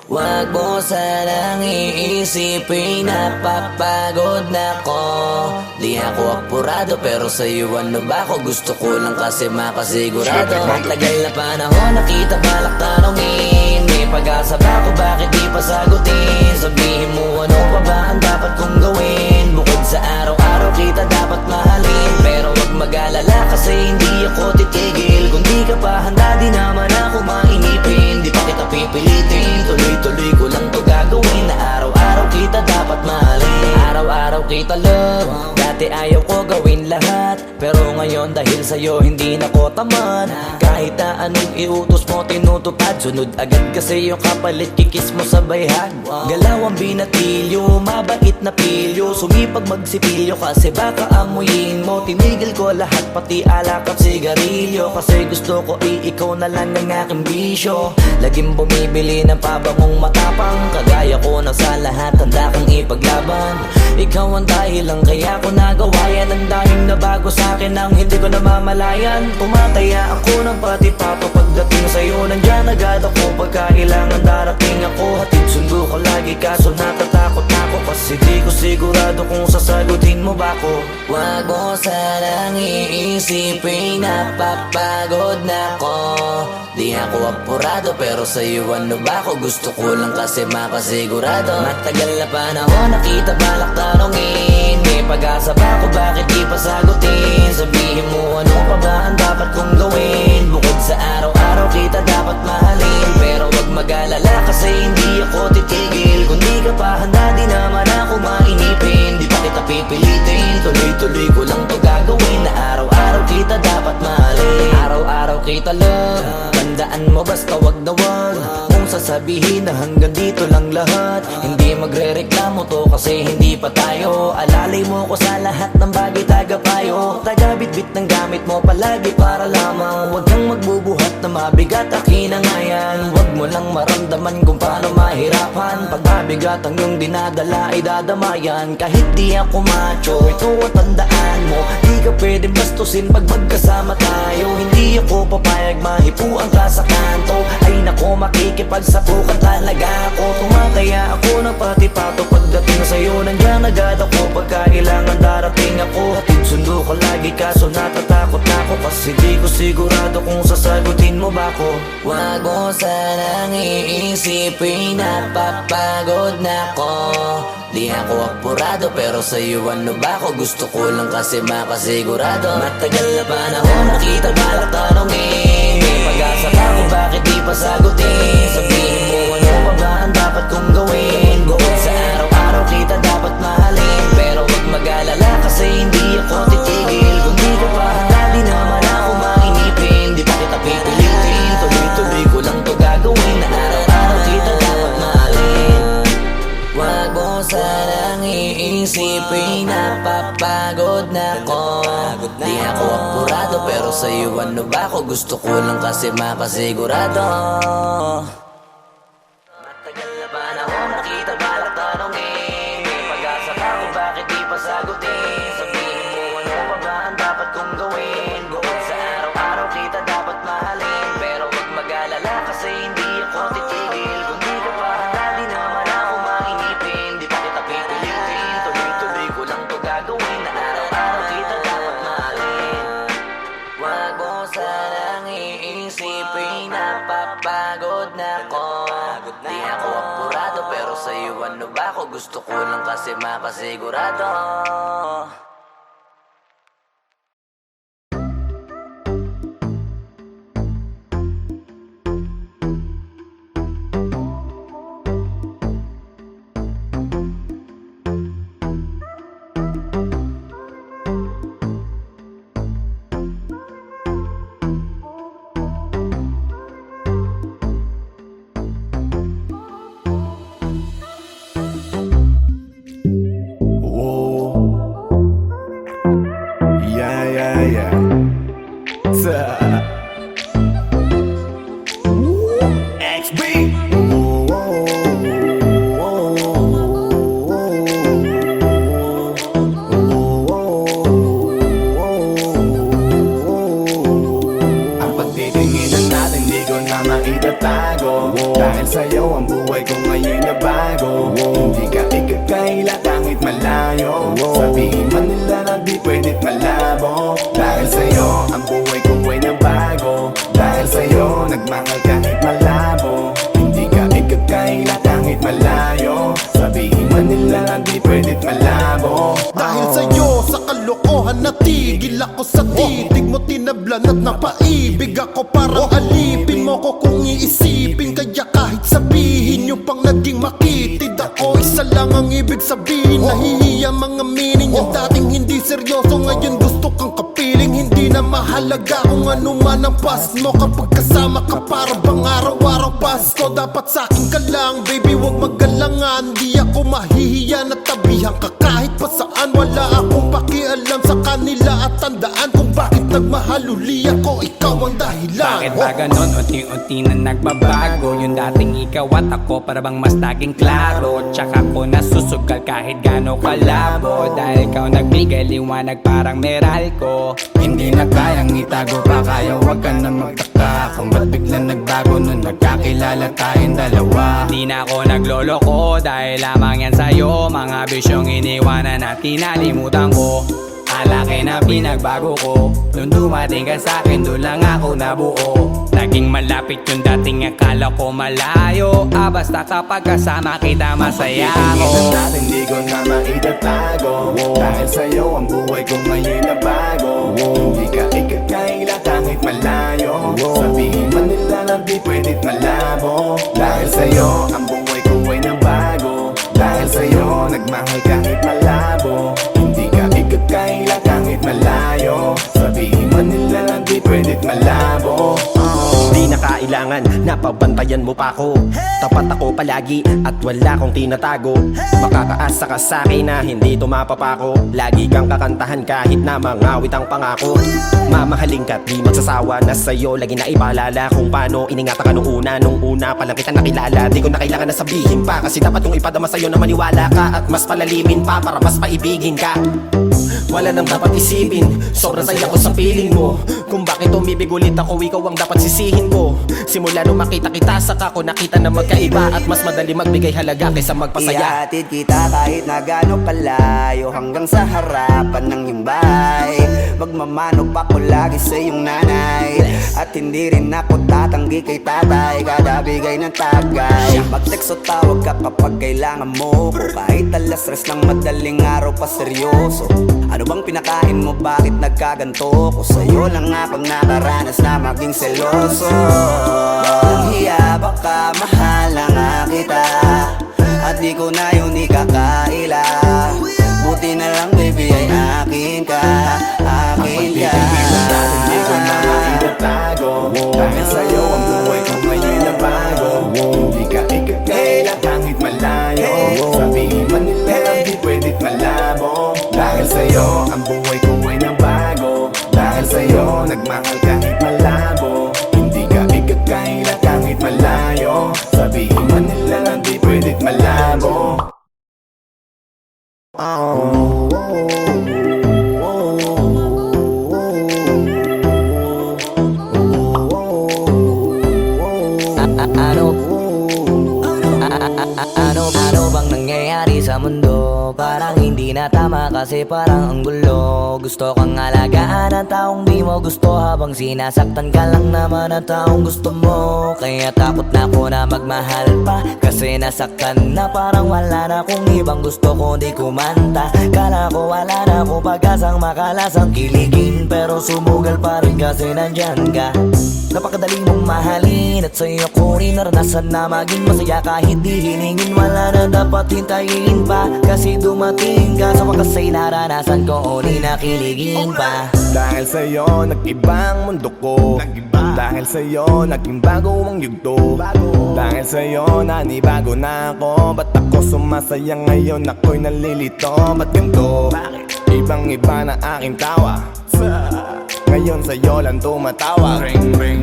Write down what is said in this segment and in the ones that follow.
Wag mo sanang iisipin na papagod na ko. Di ako apurado pero sa'yo ano ba ako? Gusto ko lang kasi makasigurado. Matagal na panahon nakita balak tanongin. May pag-asa ba ako, bakit di pa sagutin? Sabihin mo ano pa ba ang dapat kong gawin? Bukod sa araw-araw kita dapat mahalin. Pero wag mag-alala kasi hindi ako titigil. Kung di ka pa handa di naman ako mainipin. Di pa kita pipilitin, tuloy-tuloy ko lang to gagawin. Na araw-araw kita dapat mahalin. Araw-araw kita love. Dati ayaw ko gawin lahat, pero ngayon dahil sa'yo hindi na ko tamad. Kahit na anong iutos mo tinutupad, sunod agad kasi yung kapalit kikis mo sa bayhag. Galaw ang binatilyo, mabait na pilyo. Sumipag magsipilyo kasi baka amuyin mo. Tinigil ko lahat pati alak at sigarilyo, kasi gusto ko ikaw na lang ang aking bisyo. Laging bumibili ng pabangong matapang, kagaya ko na sa lahat handa kang ipaglaban. Ikaw ang dahilan kaya ko nagawa yan. Ang daming nabago sa'kin ang hindi ko namamalayan. Tumataya ako ng pati pato pagdating sa'yo. Nandyan agad ako pagkailangan darating ako. Hatid sundo ko lagi kaso natatakot ako, kasi di ko sigurado kung sasagutin mo ba ko. Wag mo sanang iisipin na papagod na ko. Di ako apurado pero sa'yo ano ba ako? Gusto ko lang kasi makasigurado. Matagal na panahon nakita balak tanongin. May pag-asa ba ako, bakit di pa sagutin? Sabihin mo ano pa ba ang dapat kong gawin? Bukod sa araw-araw kita dapat mahalin. Pero wag mag-alala kasi hindi ako titigil. Kung di ka pa handa di naman ako mainipin. Di pa kita pipilitin, tuloy-tuloy ko lang to gagawin. Na araw-araw kita dapat mahalin. Araw-araw kita love. Tandaan mo basta wag na wag mong sasabihin na hanggang dito lang lahat. Hindi magre-reklamo to kasi hindi pa tayo. Alalay mo ko sa lahat ng bagay tagapayo. Taga-bitbit ng gamit mo palagi para lamang. Wag kang magbubuhat na mabigat akin ang ayan. Wag mo lang maramdaman kung paano mahirapan. Pag mabigat ang iyong dinadala ay dadamayan. Kahit di ako macho, ito ang tandaan mo. Di ka pwede bastusin pag magkasama tayo. Hindi ako papayag mahipuan ka sa kanto. Ay nako, makikipagsapukan talaga ako. Tumataya ako ng pati pato pagdating sa'yo. Nandiyan agad ako pagkailangan darating ako. Hatid sundo ko lagi kaso natatakot na ako, kasi di ko sigurado kung sasagutin mo ba ko. Wag mo sanang iisipin na papagod na ko. Di ako apurado pero sa'yo ano ba ako? Gusto ko lang kasi makasigurado. Matagal na panahon nakita balak tanongin. May pag-asa ba ako, bakit di pa sagutin? Sabihin mo ano pa ba ang dapat kong gawin? Bukod sa araw-araw kita dapat mahalin. Pero wag mag-alala kasi hindi ako titigil. Kung di ka pa handa di naman ako mainipin. Di pa kita pipilitin, tuloy-tuloy ko lang to gagawin. Na araw-araw kita dapat mahalin. Wag mo sanang iisipin na papagod na ko. Di ako apurado pero sa'yo ano ba ako? Gusto ko lang kasi makasigurado. Matagal na panahon nakita balak tanongin. May pag-asa ba ako, bakit di pa sagutin? Sabihin mo ano pa ba ang dapat kong gawin? Bukod sa araw-araw kita dapat mahalin. Pero wag mag-alala kasi hindi ako titigil. Kung di ka pa handa di naman ako mainipin. Di pa kita pipilitin, tuloy-tuloy ko lang to gagawin. Na araw-araw kita dapat mahalin. Wag mo sanang iisipin na papagod na ko. Di ako apurado pero sa'yo ano ba ako? Gusto ko lang kasi makasigurado. ang buhay ko ngayon na bago. Hindi ka ikakaila kahit malayo. Sabihin man nila na di pwed't malabo. Dahil sa'yo ang buhay ko ay nabago. Dahil sa'yo nagmahal kahit malabo. Hindi ka ikakaila kahit malayo. Sabihin man nila na di pwed't malabo. Dahil sa'yo sa kalokohan natigil ako sa titig mo, tinablan at napaibig ako. Parang alipin mo ko kung iisipin. Kaya kahit sabihin nyo pang naging makitid ako, isa lang ang ibig sabihin. Nahihiya mga meaning. Yung dating hindi seryoso ngayon gusto kang kapiling. Hindi na mahalaga kung ano man ang past mo. Kapag kasama ka para bang araw-araw Pasko. Dapat sa'kin ka lang baby, wag magalangan. Di ako mahihiya na tabihan ka kahit pa saan. Wala akong pakialam sa kanila at tandaan kung bakit nagmahal uli ako. Ikaw ang dahilan. Bakit ba ganon? Unti-unti na nagbabago. Yung dating ikaw at ako para bang mas naging klaro. Tsaka ko nasusugal kahit gano kalabo. Dahil ikaw nagbigay liwanag parang Meralco. Hindi na kayang itago pa, kaya wag ka na magtaka kung ba't biglang nagbago nung nagkakilala tayong dalawa. Di na ako nagloloko dahil lamang yan sa'yo. Mga bisyong iniwanan at kinalimutan ko. Alaki na pinagbago ko. Nung dumating ka sa'kin, doon lang ako nabuo. Naging malapit yung dating akala ko malayo. Basta kapag kasama kita masaya ako. Tingin natin di ko na maitatago. Dahil sa'yo ang buhay ko ngayon na bago. Hindi ka ikakaila kahit malayo. Sabihin man nila na di pwed't malabo. Dahil sa'yo ang buhay ko ay nabago. Dahil sa'yo nagmahal kahit malabo. Hindi ka ikakaila kahit malayo. Sabihin man nila na di pwed't malabo. Di na kailangan na pabantayan mo pa ako. Tapat ako palagi at wala kong tinatago. Makakaasa ka sa'kin na hindi tumapapako. Lagi kang kakantahan kahit na mangawit ang pangako. Mamahalin ka't di magsasawa na sa'yo. Lagi na ipaalala kung paano iningatan ka nung una pa lang kita nakilala. Di ko na kailangan na sabihin pa, kasi dapat kong ipadama sa'yo na maniwala ka. At mas palalimin pa para mas paibigin ka. Wala nang dapat isipin, sobrang saya ko sa feeling mo. Kung bakit umibig ulit ako, ikaw ang dapat sisihin ko. Simula nung makita kita, saka ko nakita na magkaiba. At mas madali magbigay halaga kaysa magpasaya. Ihatid kita kahit na gano'ng kalayo, hanggang sa harapan ng iyong bahay. Magmamano pa ko lagi sa iyong nanay. At hindi rin ako tatanggi kay tatay, kada bigay ng tagay. Mag-text o tawag ka kapag kailangan mo ko. Kahit alas stress ng madaling araw pa seryoso. Ano bang pinakain mo, bakit nagkaganto ko? Sa'yo lang nga pag nakaranas na maging seloso. Walang hiya, baka mahal na nga kita. At di ko na yun ikakaila. Buti na lang baby ay akin ka, akin ka. Tingin natin di ko na maitatago. Dahil sa'yo ang buhay ko ngayon na bago. Hindi ka ikakaila kahit malayo. Sabihin man nila na di pwed't malabo. Dahil sa'yo ang buhay ko ay nabago. Dahil sa'yo nagmahal kahit malabo. Hindi ka ikakaila kahit malayo. Sabihin man nila na di pwed't malabo. Ano bang nangyayari sa mundo? Parang hindi na tama kasi parang ang gulo. Gusto kang alagaan ang taong di mo gusto, habang sinasaktan ka lang naman ang taong gusto mo. Kaya takot na ako na magmahal pa, kasi nasaktan na, parang wala na akong ibang gusto kundi kumanta. Kala ko wala na ako pag-asang makalasang kiligin, pero sumugal pa rin kasi nandyan ka. Napakadali mong mahalin at sa'yo ko rin naranasan na maging masaya kahit di hiningin. Wala na dapat hintayin pa, kasi dumating ka. Sa wakas ay naranasan ko uli na kiligin pa. Dahil sa'yo nag-ibang mundo ko. Dahil sa'yo naging bago ang yugto. Dahil sa'yo nanibago na ako. Ba't ako sumasaya ngayon, ako'y nalilito? Ba't ganito? Ibang iba na aking tawa. Ngayon sa'yo lang tumatawag.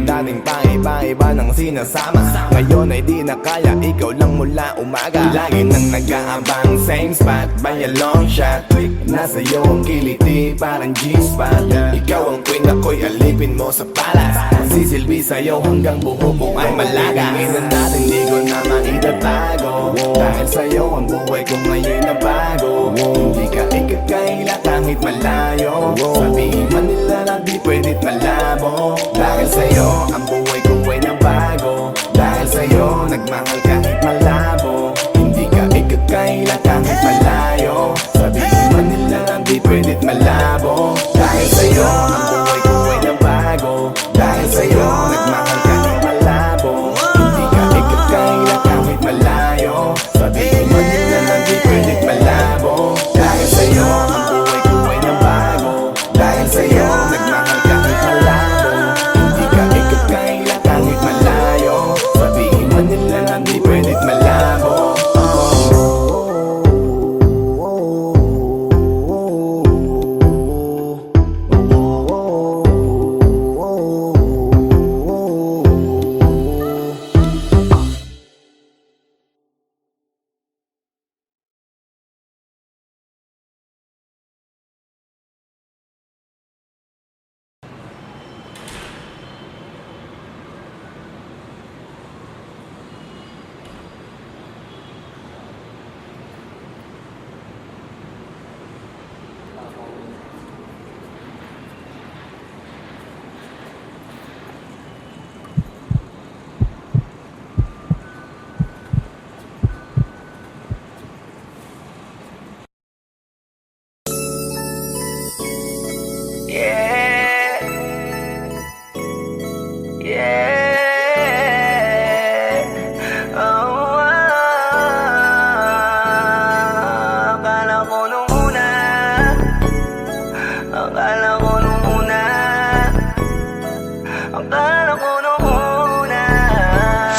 Dating paiba-iba ng sinasama, ngayon ay di na kaya, ikaw lang mula umaga. Lagi nang nag-aabang, same spot by a long shot. Nasa iyo ang kiliti, parang G-spot. Ikaw ang queen, ako'y alipin mo sa palas. Magsisilbi sa'yo hanggang buhok ko ay malaga. Hingin natin di ko na maitatago, dahil sa'yo ang buhay ko ngayon na bago. Hindi ka ikakaila kahit malayo, sabihin man nila na di pwedit malabo. Dahil sa'yo ang buhay ko ay nabago, dahil sa'yo nagmahal kahit malabo. Hindi ka ikakaila kahit malayo, sabihin man nila na di pwedit malabo. Dahil sa'yo ang buhay ko ay nabago, dahil sa'yo nagmahal kahit malabo. Hindi ka ikakaila kahit malayo, sabihin man nila na di pwedit malabo. Dahil sa'yo ang buhay ko ay nabago, dahil sa'yo nagmahal kahit malabo. Hindi ka ikakaila kahit malayo, sabihin man nila na di pwedit malabo.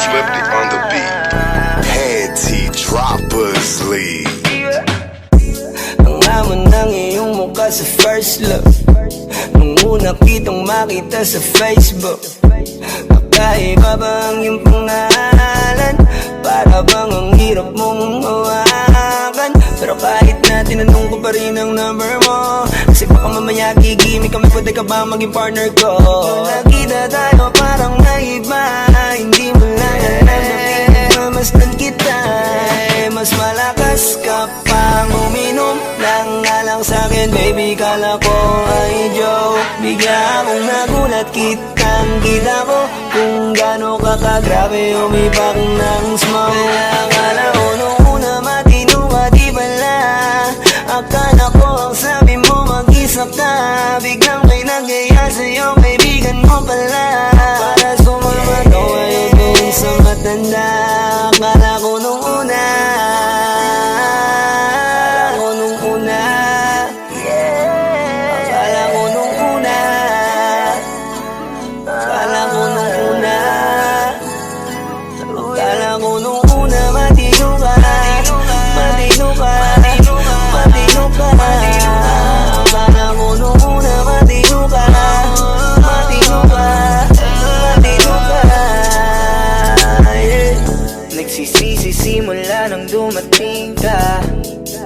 Flipped it on the beat. Head T droppers lead. Ang laman ng iyong mukha sa first look, nung una kitang makita sa Facebook. Kakaiba ba ang iyong pangalan? Para bang ang hirap mong hawakan? Pero kahit na tinanong ko pa rin ang number mo, kasi baka mamaya gigimik kami, pwede ka ba maging partner ko? Nung nakita tayo parang naiba, hindi mo lang alam na pinagmamasdan kita. Mas malakas ka pang uminom lang nga lang sa'kin, baby, kala ko ay joke. Bigla akong nagulat, kitang-kita ko kung gaano ka kagrabe umipak ng smoke. Kaya akala ko nung una matino ka, di pala. Akala ko ang sabi mo mag-isa ka, biglang may nagaya sa'yo, kaibigan mo pala. Para sumama to ngayon kung sa matanda. Akala ko nung una, simula nang dumating ka,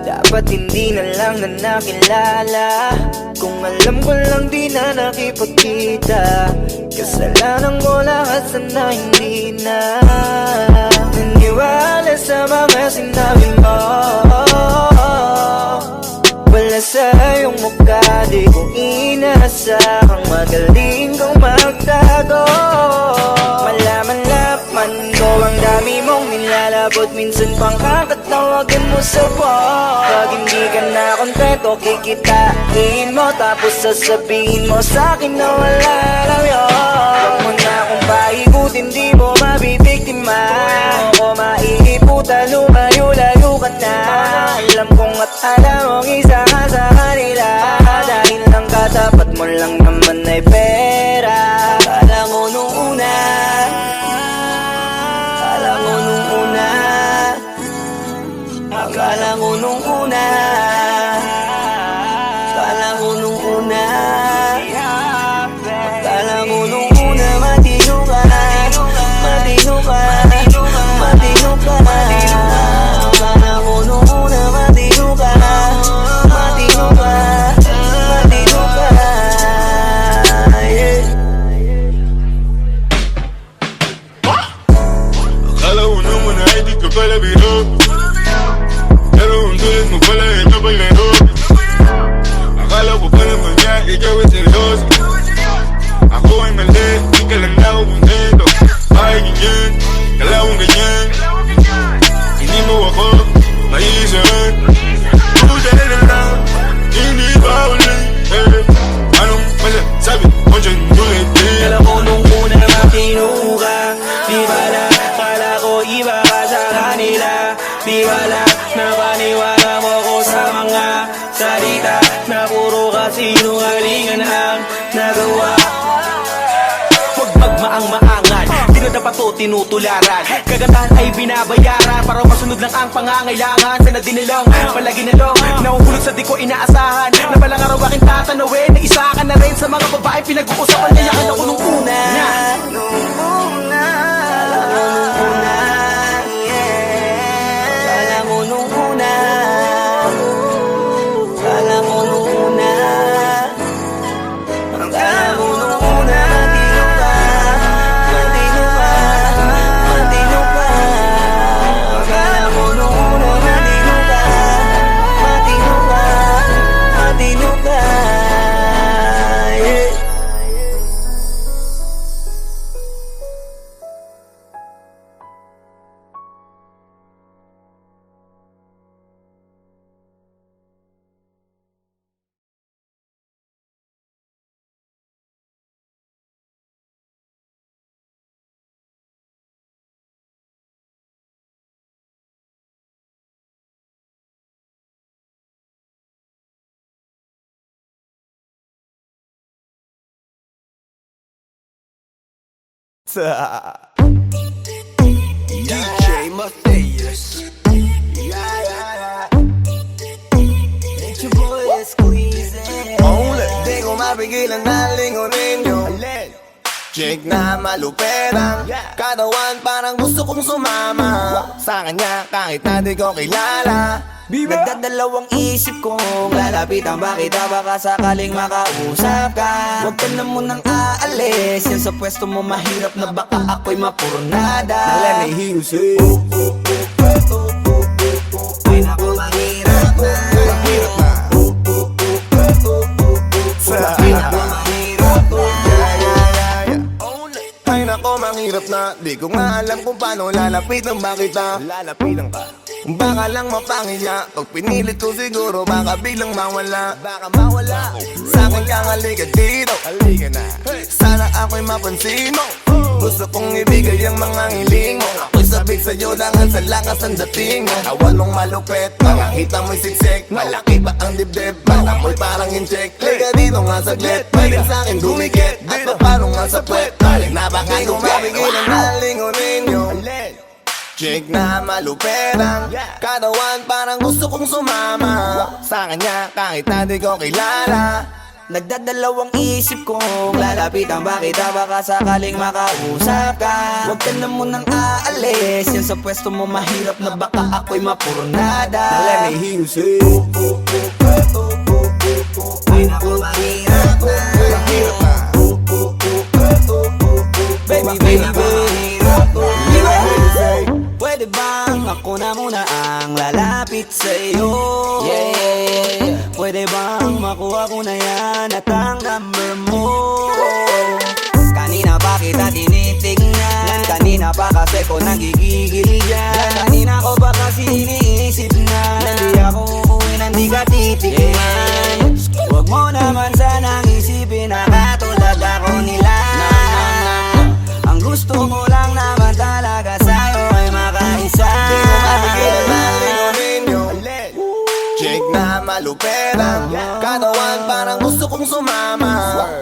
dapat hindi na lang na nakilala. Kung alam ko lang di na nakipagkita, kasalanan ko lahat, sana hindi na naniwala sa mga sinabi mo. Wala sa iyong mukha, di ko inasahang magaling kang magtago. Malaman-laman ko ang dami mong nilalabot, minsan pang kakatawagan mo sa phone. Pag hindi ka na kontento, kikitain mo, tapos sasabihin mo sa'kin na wala lang yun. Huwag mo na akong paikutin, di mo mabibiktima. Huwag mo maiiputa, lumayo-layo ka na. Alam kong at alam mong isa ka sa kanila, dahil lang katapat mo lang naman ay pera. Akala ko nung una, akala ko nung una, akala ko nung una, akala ko nung una, biro. Pero kung tulad mo pala ito paglaro. Akala ko pa naman niya, ikaw ay seryoso. Ako ay mali, di ka lang na ako kontento. Bakit ganyan, kalawang ganyan. Hindi mo ako maiisahan. Buta na lang, hindi ba ulit anong masasabi mo dyan ulit Alam ko nung una na matino ka. Di bala, kala ko iba ka sa kanila. Di bala, napaniwala mo ko sa mga salita na puro kasinungalingan ang nagawa. Huwag magmaang-maangan, di na dapat to tinutularan. Kagandahan ay binabayaran para masunod lang ang pangangailangan. Sana din nilang palagi na lang nahuhulog sa di ko inaasahan. Na balang araw aking tatanawin na isa ka na rin sa mga babae pinag-uusapan. Kaya ka na ko nung una. DJ Matthias. It's your boy, Squeezy. Only di ko mapigilan na lingunin yung chick na maluperang katawan, parang gusto kong sumama sa kanya kahit na di ko kilala. Nagdadalawang isip kong lalapitan ba kita, baka sakaling makausap ka. Huwag ka na munang aalis, yan sa pwesto mo mahirap na baka ako'y mapurnada. Let me hear you say Ay naku, mahirap na. mahirap na. Ay naku, mahirap na. Ay nako, mahirap na. Di ko nga alam kung paano lalapitan ba kita. Lalapitan ka, baka lang mapangiya. Pag pinilit ko siguro baka biglang mawala. Baka mawala. Sa akin kang halika dito. Halika na. Sana ako'y mapansin mo. Gusto kong ibigay ang mga hiling mo. Ako'y sabik sa'yo langan sa lakas ang dating mo. Awan mong malupet, makakita mo'y siksik. Malaki pa ang dibdib, baka mo'y parang incheck. Liga dito nga saglit, pwedeng sa'kin dumikit. At paano nga sa puwet, balik na baka tumapigilan na lingunin yung chick na maluperang katawan, parang gusto kong sumama sa kanya kahit na di ko kilala. Nagdadalawang isip kong lalapitan ba kita, baka sakaling makausap ka. Huwag ka na munang aalis, yan sa pwesto mo mahirap na baka ako'y mapurnada. Let me hear you say Ay naku, mahirap na. mahirap na. Baby, baby, mahirap na. Pwede bang ako na muna ang lalapit sa'yo? Yeah. Pwede bang makuha ko na yan at ang number mo? Kanina pa kita tinitignan, kanina pa kasi ko nagigigil dyan. Kanina ko pa kasi iniisip na hindi ako uuwi nang di ka titigman. Huwag mo naman sanang isipin na katulad ako nila. Ang gusto mo lang naman talaga sa'yo ay makaisa. Di mo mapigilan na lingunin yung chick na maluperang katawan, parang gusto kong sumama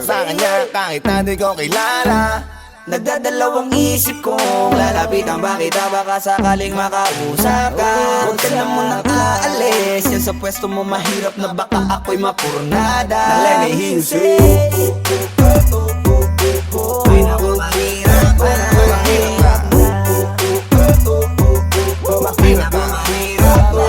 sa kanya kahit na di ko kilala. Nagdadalawang isip kong lalapitan ba kita, baka sakaling makausap ka. Huwag ka na munang aalis, yan sa pwesto mo mahirap na baka ako'y mapurnada. Let me hear you say Ay naku, mahirap na. mahirap na. Ay naku, mahirap na.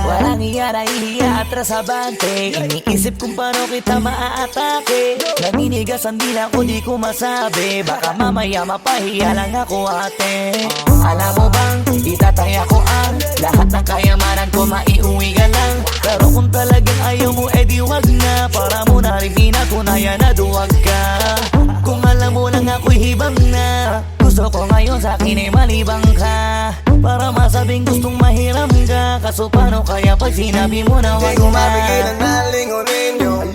Walang iya na ihiya at sa bante. Iniisip kung paano kita maaatake. Naninigas ang dila ko, di ko masabi. Baka mamaya mapahiya lang ako ate. Alam mo bang, itataya ko ang lahat ng kayamanan ko, maiuwi ka lang. Pero kung talagang ayaw mo, edi wag na. Para mo na rin pinatunayan na duwag ka. Kung alam mo lang ako'y hibang na. Gusto ko ngayon sa akin ay malibang ka. Para masabing gustong mahiram ka. Kaso paano kaya pag sinabi mo na wag Di ko na? mapigilan na lingunin yung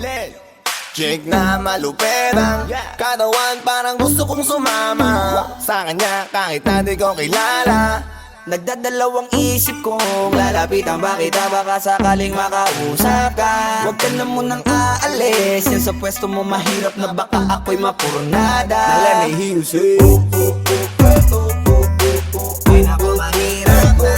chick na malupit ang katawan, parang gusto kong sumama sa kanya kahit na di ko kilala. Nagdadalawang isip kong lalapitan ba kita, baka sakaling makausap ka. Huwag ka na munang aalis, yan sa pwesto mo mahirap na baka ako'y mapurnada. Now let me hear you say Ay naku, mahirap na.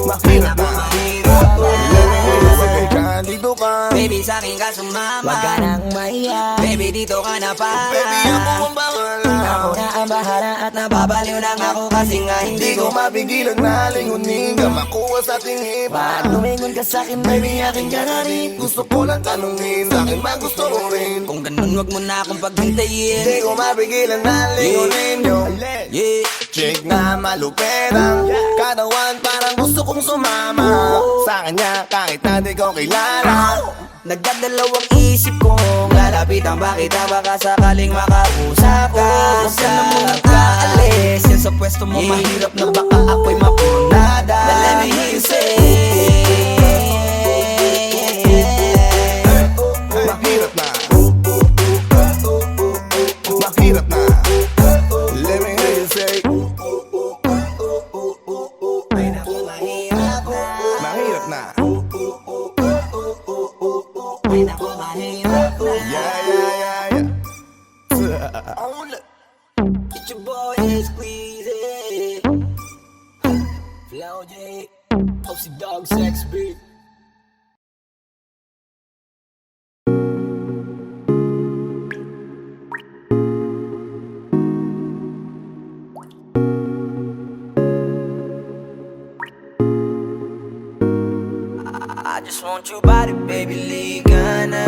mahirap na, mahirap na. Let me hear you say dito ka, Baby, sa'kin ka sumama. Wag ka nang maiyak. Baby, dito ka na para. baby ako ang bahala. Ako na ang bahala at Nababaliw lang ako kasi nga Hindi hindi ko ko mapigilan na lingunin ka, makuha sa tingin. Pag lumingon ka sa'kin, baby, akin ka na rin. Gusto ko lang tanungin, sa'kin magusto mo rin. Kung ganun, wag mo na akong paghintayin. Hindi ko mapigilan na lingunin yung Yeah. chick na malupit ang katawan, parang gusto kong sumama sa kanya kahit na di ko kilala. Nagdadalawang isip kong lalapitan ba kita, baka sakaling makausap ka. Huwag ka na munang aalis, yan sa pwesto mo mahirap na baka ako'y mapurnada. Now let me hear you say Mahirap na, mahirap na. Let me hear you say Ay naku, mahirap na. mahirap na. Ay naku, mahirap na. Yeah, yeah, yeah, yeah. It's your boy, Squeezy Flow J, Popsy Dog Sex Beat. I just want your body, baby, liga na.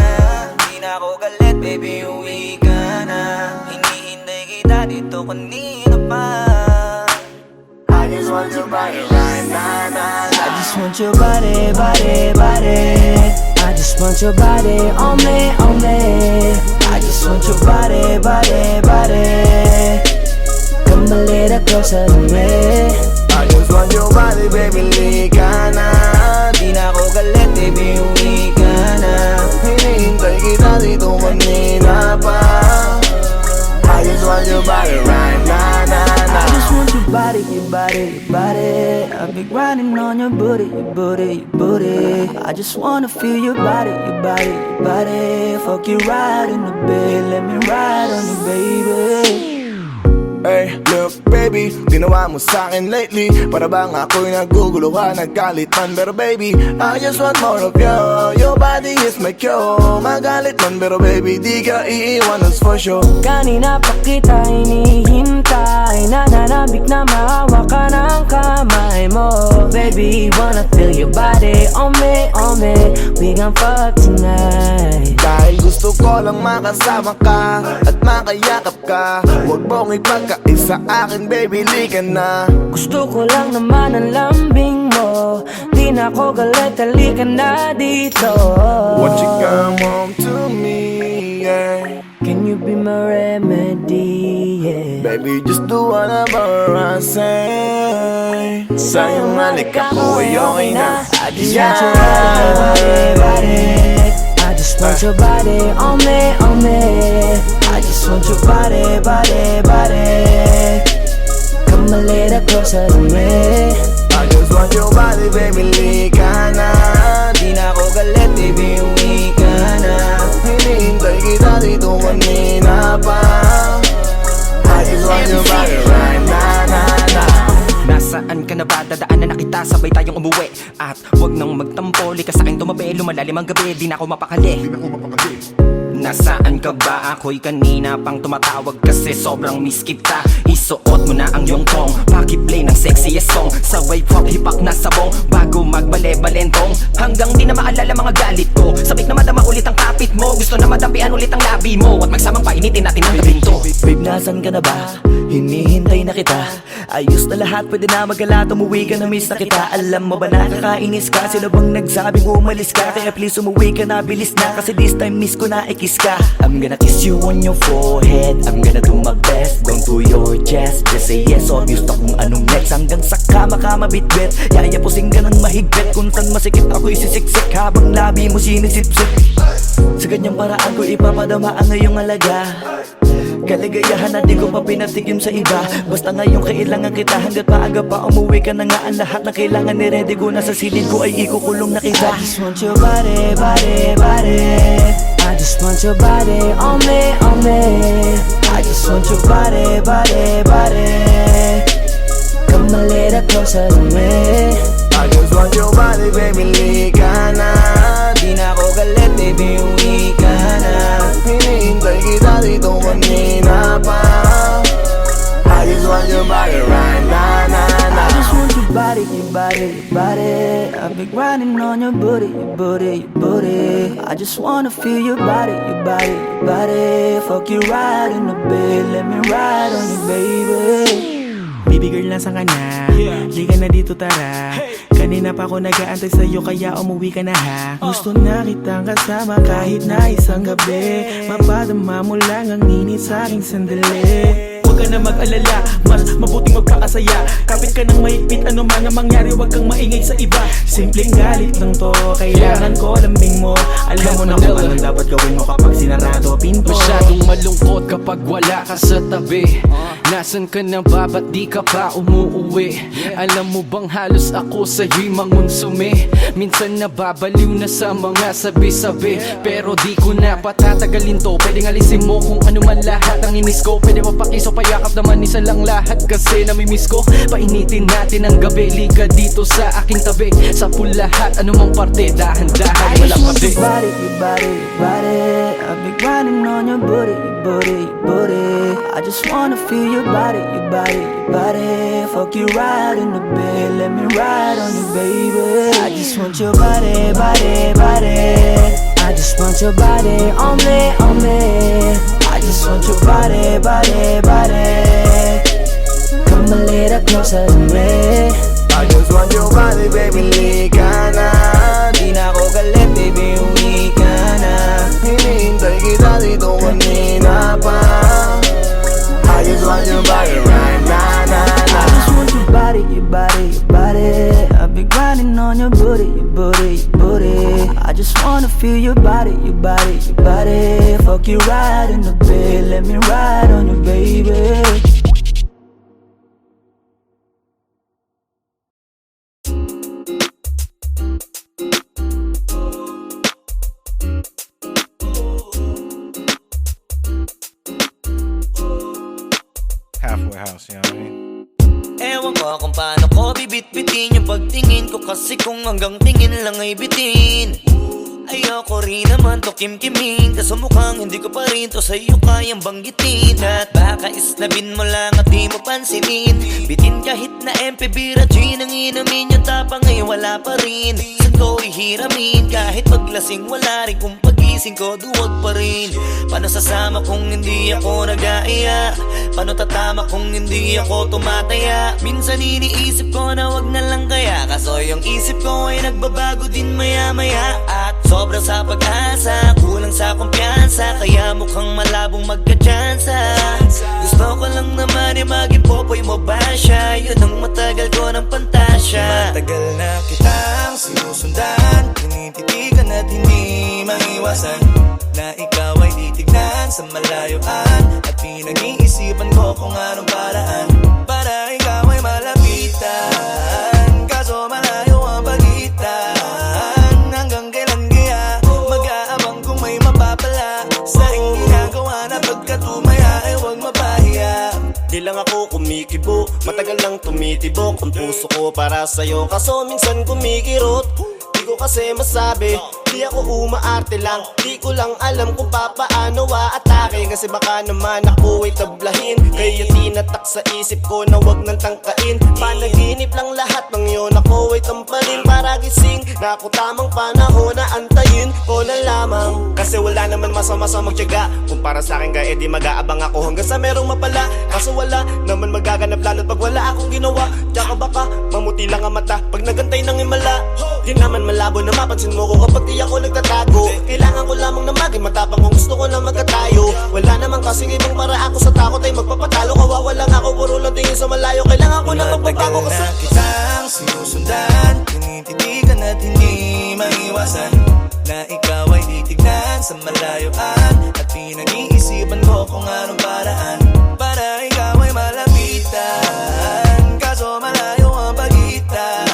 Di na ako galit, baby, uwi ka na. Hinihintay kita dito kanina pa. I just want your body right now, nah, I just want your body, body, body. I just want your body on me, on me. I just want your body, body, body. Come a little closer to me. I just want your body, baby, liga na. Di na ako galit, baby, uwi ka na. Hinihintay kita dito kanina pa. I just want your body right now, nah, I just nah. want your body, your body, your body. I've been grinding on your booty, your booty, your booty. I just wanna feel your body, your body, your body. Fuck you right in the bed, let me ride on you, baby. Hey, look baby, ginawa mo sa'kin lately. Para bang ako'y naguguluhan, naggalit man. Pero baby, I just want more of you. Your body is my cure. Magalit man, pero baby, di ka iiwan, that's for sure. Kanina pa kita hinihintay, nananabik na maawa ka ng kamay mo. Baby, wanna feel your body on me, on me. We gon' fuck tonight. Dahil gusto ko lang makasama ka at makayakap ka. Huwag mong ipagkaisa akin, baby, lika na. Gusto ko lang naman ang lambing mo. Di na ako galit, halika na dito. Won't you come home to me, yeah. Can you be my remedy, yeah. Baby, just do whatever I say. Sa'yo malik ako ay okay na. I just want your body, body. I just want your body on me, on me. I just want your body, body, body. Come a little closer to me. I just want your body, baby, lika na. Di na ako galit, baby, uwi ka na. Hinihintay kita dito kanina pa. I just want your body right now, nah, nah. Nasaan ka na ba? Dadaanan na kita, sabay tayong umuwi. At wag nang magtampo, lika sa'kin tumabi. Lumalalim ang gabi, di na ako mapakali. Nasaan ka ba? Ako'y kanina pang tumatawag kasi sobrang miss kita. isuot mo na ang iyong tong. Pakiplay ng sexiest song, sabay pop hipak na sabong, bago magbale-balentong, hanggang di na maalala mga galit ko. Sabik na madama ulit ang kapit mo, gusto na madampian ulit ang labi mo, at magsamang painitin natin ang gabing to. Babe, nasan ka na ba? Hinihintay na kita. Ayos na lahat, pwede na magala. Umuwi ka na, miss na kita. Alam mo ba nakakainis ka? Sino bang nagsabing umalis ka? Kaya please umuwi ka na, bilis na. Kasi this time miss ko na, ikis ka. I'm gonna kiss you on your forehead, I'm gonna do my best, down to your chest. Just say yes, obvious to kung anong next. Hanggang sa kama ka mabitbit, yayapusing ka ng mahigpit. Kung saan masikip ako isisiksik, habang labi mo sinisipsip. Sa ganyang paraan ko ipapadama ang ngayong alaga. Kaligayahan na di ko pa pinatigim sa iba. Basta ngayon kailangan kita, hanggat maaga pa umuwi ka na nga. Ang lahat na kailangan ni-ready ko na sa silid ko ay ikukulong na kita. I just want your body, body, body. I just want your body on me, on me. I just want your body, body, body. Come a little closer to me. I just want your body, baby, lika na. Di na ako galit, baby, uwi ka na. Hinihintay kita dito kanina pa. I just want your body right now, na, na. I just want your body, your body, your body. I've been grinding on your booty, your booty, your booty. I just wanna feel your body, your body, your body. Fuck you right in the bed, let me ride on you, baby. Baby girl, nasan ka na? Liga na dito, tara. Kanina pa ako nag-aantay sa'yo, kaya umuwi ka na ha. Gusto na kitang kasama kahit na isang gabi. Mapadama mo lang ang init sa'king sandali. Huwag ka na mag-alala, mas mabuting magpakasaya. Kapit ka ng mahigpit, ano man ang mangyari, huwag kang maingay sa iba. Simpleng galit lang to, kailangan ko lambing mo. Alam mo na kung anong dapat gawin mo kapag sinarado pinto. Masyadong malungkot kapag wala ka sa tabi. Nasaan ka na ba? Ba't di ka pa umuuwi? Alam mo bang halos ako sa'yo'y mangonsume? Minsan nababaliw na sa mga sabi-sabi, pero di ko na patatagalin to. Pwedeng alisin mo kung ano man lahat ang inis ko. Pwede mapakiso, payakap naman isa lang lahat, kasi namimiss ko. Painitin natin ang gabi, liga dito sa aking tabi. Sa lahat, anumang parte, dahan-dahan, walang pabi. Your body, your body, your body. I've been grinding on your booty, your booty, your booty. I just wanna feel your body, your body, your body. Fuck you right in the bed, let me ride on you, baby. I just want your body, body, body. I just want your body on me, on me. I just want your body, body, body. Come a little closer to me. I just want your body, baby, lika na. Di na ako galit, baby, uwi ka na. Hinihintay kita dito kanina pa. I just want your body right now, na, na. I just want your body, your body, your body. I've been grinding on your booty, your booty, your booty. I just wanna feel your body, your body, your body. Fuck you right in the bed, let me ride on you, baby. Halfway house, you know what I mean? Ewan ko kung paano ko bibit-bitin yung pagtingin ko, kasi kung hanggang tingin lang ay bitin. Ayoko rin naman to kim-kimin, kaso mukhang hindi ko pa rin to sa'yo kayang banggitin. At baka isnabin mo lang at di mo pansinin. Bitin kahit na MP, bira, gin ang inumin. Yung tapang ay wala pa rin. Saan ko ihiramin? Kahit paglasing wala rin. Kung pagising ko duwag pa rin. Paano sasama kung hindi ako nag-aaya? Paano tatama kung hindi ako tumataya? Minsan iniisip ko na wag na lang kaya, kaso yung isip ko ay nagbabago din maya-maya. At sobra sa pag-asa, kulang sa kumpiyansa, kaya mukhang malabong magka-tsansa. Gusto ko lang naman ay mag-ipopoy mo ba siya? Yun ang matagal ko ng pantasya. Matagal na kitang sinusundan, tinititigan at hindi maiwasan na ikaw ay titignan sa malayuan. At pinag-iisipan ko kung anong paraan para ikaw ay malapitan. Kaso malayo ang pagitan. Hanggang kailan kaya mag-aabang kung may mapapala sa aking ginagawa na pagkatumaya ay huwag mapahiya. Di lang ako kumikibo, matagal nang tumitibok ang puso ko para sa'yo, kaso minsan kumikirot. Di ko kasi masabi. Di ako umaarte lang, di ko lang alam kung papaano aatake. Kasi baka naman ako ay tablahin, kaya tinatak sa isip ko na wag nang tangkain. Panaginip lang lahat ng yun, ako ay tampalin para gising. Na ako tamang panahon na antayin ko na lamang. Kasi wala naman masama sa magtiyaga. Kung para sa akin kaya di mag-aabang ako hanggang sa merong mapala. Kaso wala naman magaganap lalo't pag wala akong ginawa. Tsaka baka mamuti lang ang mata pag nagantay ng himala. Di naman malabo na mapansin mo ko kapag di ako nagtatago. Kailangan ko lamang na maging matapang kung gusto ko na magkatayo. Wala naman kasing ibang para ako sa takot ay magpapatalo. Kawawa lang ako, puro lang tingin sa malayo. Kailangan ko na magbabago kasi na kitang sinusundan, tinititigan at hindi maiwasan na ikaw ay titignan sa malayuan. At pinag-iisipan ko kung anong paraan para ikaw ay malapitan. Kaso malayo ang pagitan.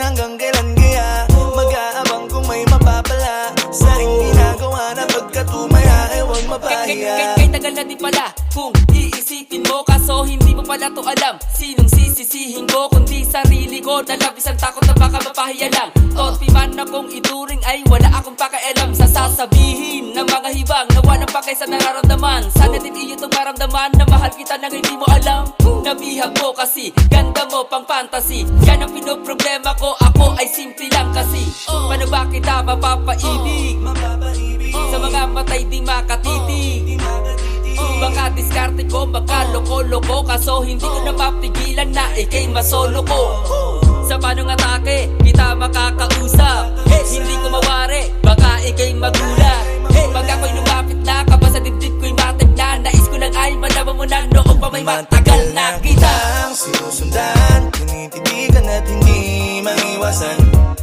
Hanggang kailan kaya mag-aabang kung may mapapala sa aking ginagawa na pagkatumaya ay huwag mapahiya. Kay tagal na di pala kung iisipin mo, kaso hindi mo pala to alam. Sinong sisisihin ko kundi sarili ko, na labis ang takot na baka mapahiya lang. Torpi man akong ituring ay wala akong pakialam sa sasabihin ng mga hibang na walang pakay sa nararamdaman. Sana din iyo itong maramdaman na mahal kita nang hindi mo alam. Nabihag mo kasi ganda mo pang fantasy, yan ang pinoproblema ko, ako ay simple lang kasi. Paano ba kita mapapaibig sa mga matay di makatitig? Baka diskarte ko, baka loko-loko, kaso hindi ko na mapigilan na ikay masolo ko. Sa panong atake, kita makakausap, hindi ko mawari, baka ikay magulat. Pag ako'y lumapit na, kapag sa dibdib ko'y matig na, nais ko lang ay malaman mo na noong pa may matagal na kita. Sinusundan, tinititigan at hindi maiwasan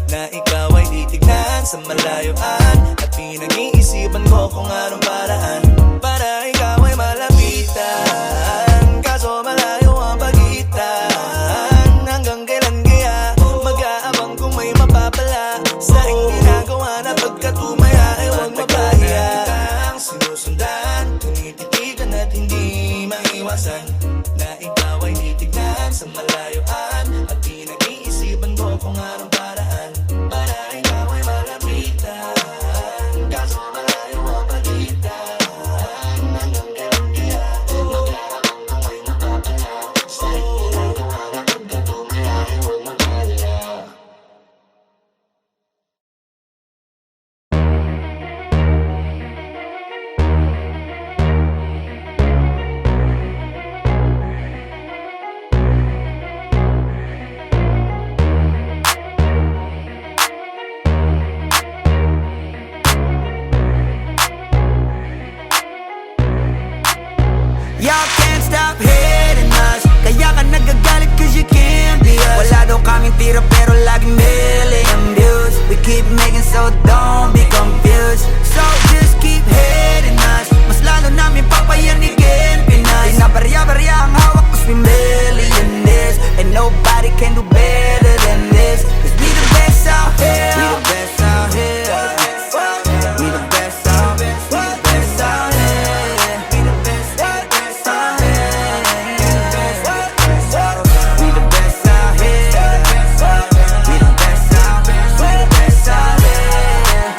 na ikaw ay titignan sa malayuan. At pinag-iisipan ko kung anong paraan para ikaw ay malapitan. Kaso malayo ang pagitan. Hanggang kailan kaya mag-aabang kung may mapapala sa aking ginagawa na pagkatumaya ay huwag mapahiya. Sinusundan, tinititigan at hindi maiwasan na ikaw ay titignan sa malayuan. At pinag-iisipan ko kung anong paraan para ikaw ay malapitan. Kaso malayo ang pagitan. Hanggang kailan kaya mag-aabang kung may mapapala sa aking ginagawa na pagkatumaya ay huwag mapahiya. Y'all can't stop hating us, kaya ka nagagalit cause you can't be us. Wala daw kaming tira pero laging million views. We keep making so don't be confused. So just keep hating us, mas lalo namin papayanigin Pinas. Di na barya-barya ang hawak cause we millionaires, and nobody can do better than this. Cause we the best out here, we the best out here. We the best out, we the best out here. We the best out here. We the best out here. We the best out, we the best out here.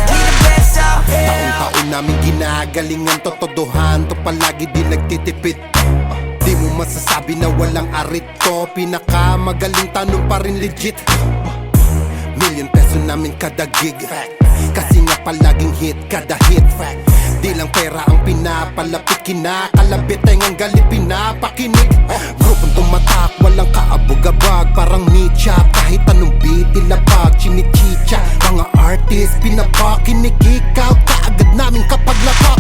We the best out here. Taon-taon namin ginagalingan, totodohan to palagi di nagtitipid. Di mo masasabi na walang arit to, pinakamagaling tanong pa rin legit. Million peso namin kada gig, kasi nga palaging hit kada hit. Di lang pera ang pinapalapit, kinakalabit ay ngang galit pinapakinig. Grupong tumatak, walang kaabog-abag, parang nicha, kahit anong beat ilapag, chinichicha. Mga artist, pinapakinig, ikaw kaagad namin kapag lapak.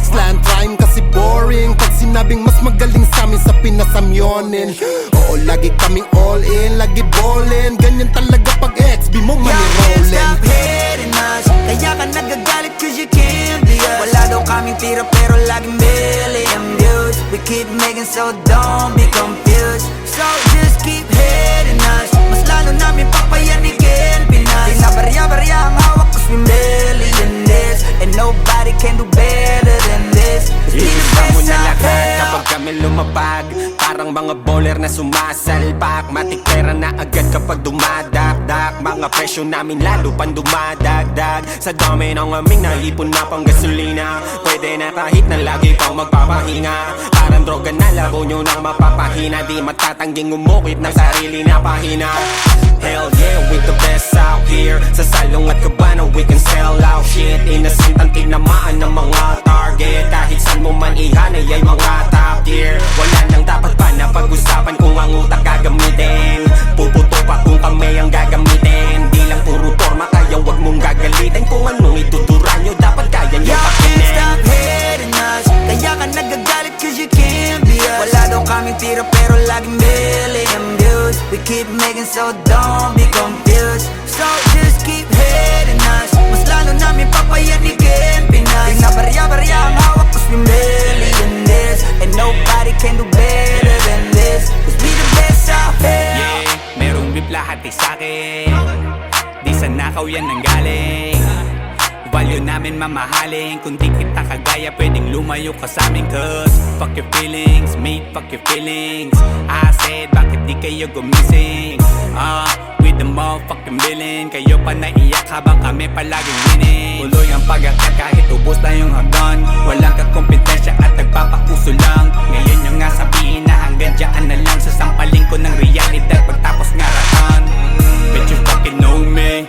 Slant rhyme kasi boring, pag sinabing mas magaling sa amin sa pinasamyonin. Oo, lagi kaming all in, lagi ballin', ganyan talaga pag XB mo money Y'all can't rollin'. stop hating us, kaya ka nagagalit cause you can't be us. Wala daw kaming tira pero laging million views. We keep making so don't be confused. So just keep hating us, mas lalo namin papayanigin Pinas. Di na barya-barya ang hawak cause we millionaires, and nobody can do better than this. Cause we the Iisa mo best na out lahat here. kapag kami kami lumapag Parang mga bowler na sumasalpak Matik pera na agad kapag dumadakdak Mga presyo namin lalo pang dumadagdag Sa dami ng aming naipon na pang gasolina Pwede na kahit na lagi pang magpapahinga Parang droga na labo nyo nang mapapahina Di matatangging umukit ng sarili na pahina Hell yeah, we the best out here Sa salong at kabana we can sell out shit Innocent ang tinamaan ng mga target Kahit saan mo man ihanay ay mga top tier Wala nang dapat pa na pag-usapan kung ang utak gagamitin Puputo pa kung kami ang gagamitin Di lang puro forma kaya wag mong gagalitin Kung anong ituturo nyo dapat kaya nyo Y'all can't pakinin stop hating us Kaya ka nagagalit cause you can't be us Wala daw kaming tira pero laging million views We keep making so don't be confused So just keep hating us Mas lalo namin papayanigin Pinas Pinabarya-barya ang hawak cause we millionaires And nobody can do better than this Cause we the best out here Yeah, merong beef lahat ay sa'kin Di sa nakaw yan nanggaling Value namin mamahalin Kung di kita kagaya pwedeng lumayo ka sa'min Cause fuck your feelings, mate fuck your feelings I said bakit di kayo gumising With the motherfucking villain Kayo pa naiyak habang kami palaging winning Tuloy ang pag-akat kahit ubos na yung hagdan Walang kakompetensya at nagpapauso lang Ngayon yung nga sabihin na hanggang dyan na lang Sasampaling ko ng realidad pagtapos ngaratan Bet you fucking know me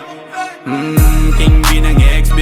King B ng XB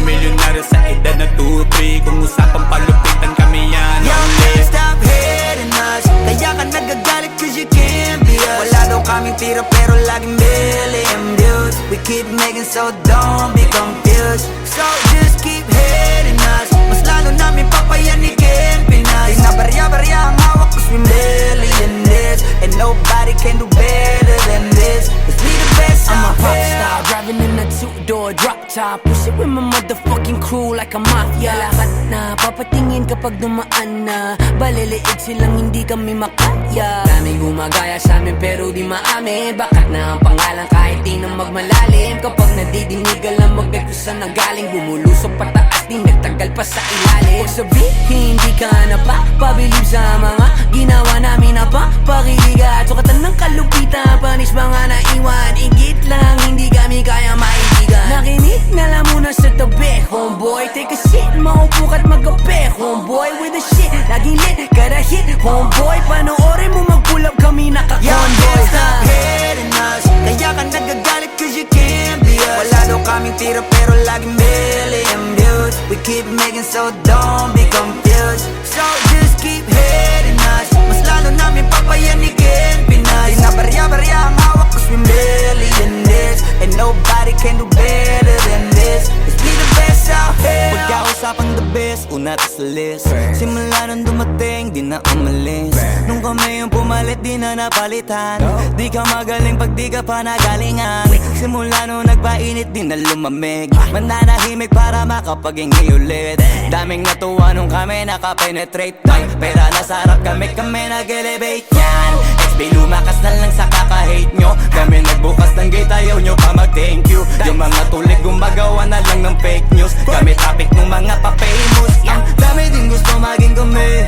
Milyonaryo sa edad na 2-3 Kung usapang palupitan kami yan Y'all can't stop hating us Kaya ka nagagalit cause you can't be us Wala daw kaming tira pero laging million views We keep making so don't be confused So just keep hating us Mas lalo namin papayanigin Pinas Pinabarya-barya ang hawak cause we millionaires And nobody can do better than this Cause we the best I'm a out pop here star, driving in a two-door drop top Push it with my motherfucking crew like a mafia Lahat na papatingin kapag dumaan na Baliliit silang hindi kami makaya Daming gumagaya sa amin pero di maamin Bakat na ang pangalan kahit di na magmalalim Kapag nadidinig alam agad kung saan nanggaling Bumulusok pataas di nagtagal pa sa ilalim Huwag sabihin hindi ka na pa pabilib sa mga ginawa namin na pa Pakiliga at sukatan ng kalupitan Panis mga naiwan Ingit lang hindi kami kaya maibigan Nakinig na lang muna sa tabi Homeboy, take a shit Maupo ka't magkape Homeboy with the shit Laging lit, kada hit Homeboy, panoorin mo mag-pull up kami naka-convoy Y'all can't stop hating us Kaya ka nagagalit cause you can't be us Wala daw kaming tira pero laging million views We keep making so don't be confused So just keep hating us Mas lalo namin papayanigin Pinas Pinabarya-barya ang hawak cause we millionaires And nobody can do better than this Cause we the best out here Pagkausapang the best, una to sa list Simula nung dumating, di na umalis Nung kami yung pumalit, di na napalitan Di ka magaling pag di ka pa nagalingan Simula nung nagpainit, di na lumamig Mananahimik para makapaghingi ulit Daming natuwa nung kami nakapenetrate Pera nasa harap kami nag-elevate yan XB lumakas na lang sa kaka-hate nyo Kami nagbukas ng gate, ayaw nyo pa mag-thank you Yung mga tulig gumagawa na lang ng fake news Kami topic ng mga pa-famous Ang dami din gusto maging kami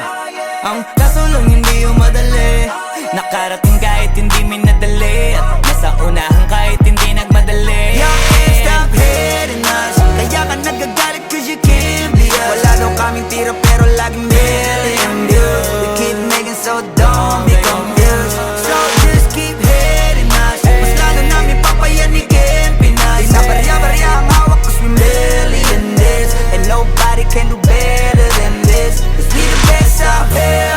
Ang kaso lang hindi yung madali Nakarating kahit hindi minadali At nasa unahan kahit hindi nagmadali Y'all can't stop hating us Kaya ka nagagalit cause you can't be us Wala daw kaming tira pero laging million views We keep making so don't be confused So just keep hating us Mas lalo namin papayanigin Pinas Pinabarya-barya ang hawak cause we millionaires And nobody can do better than this Cause we the best out here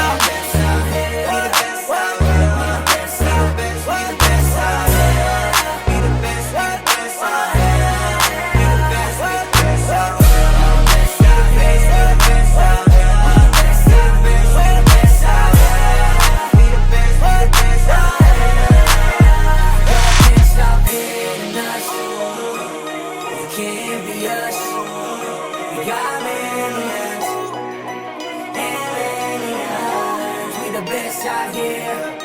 Can't be us. We got millions, aliens. We the best out here.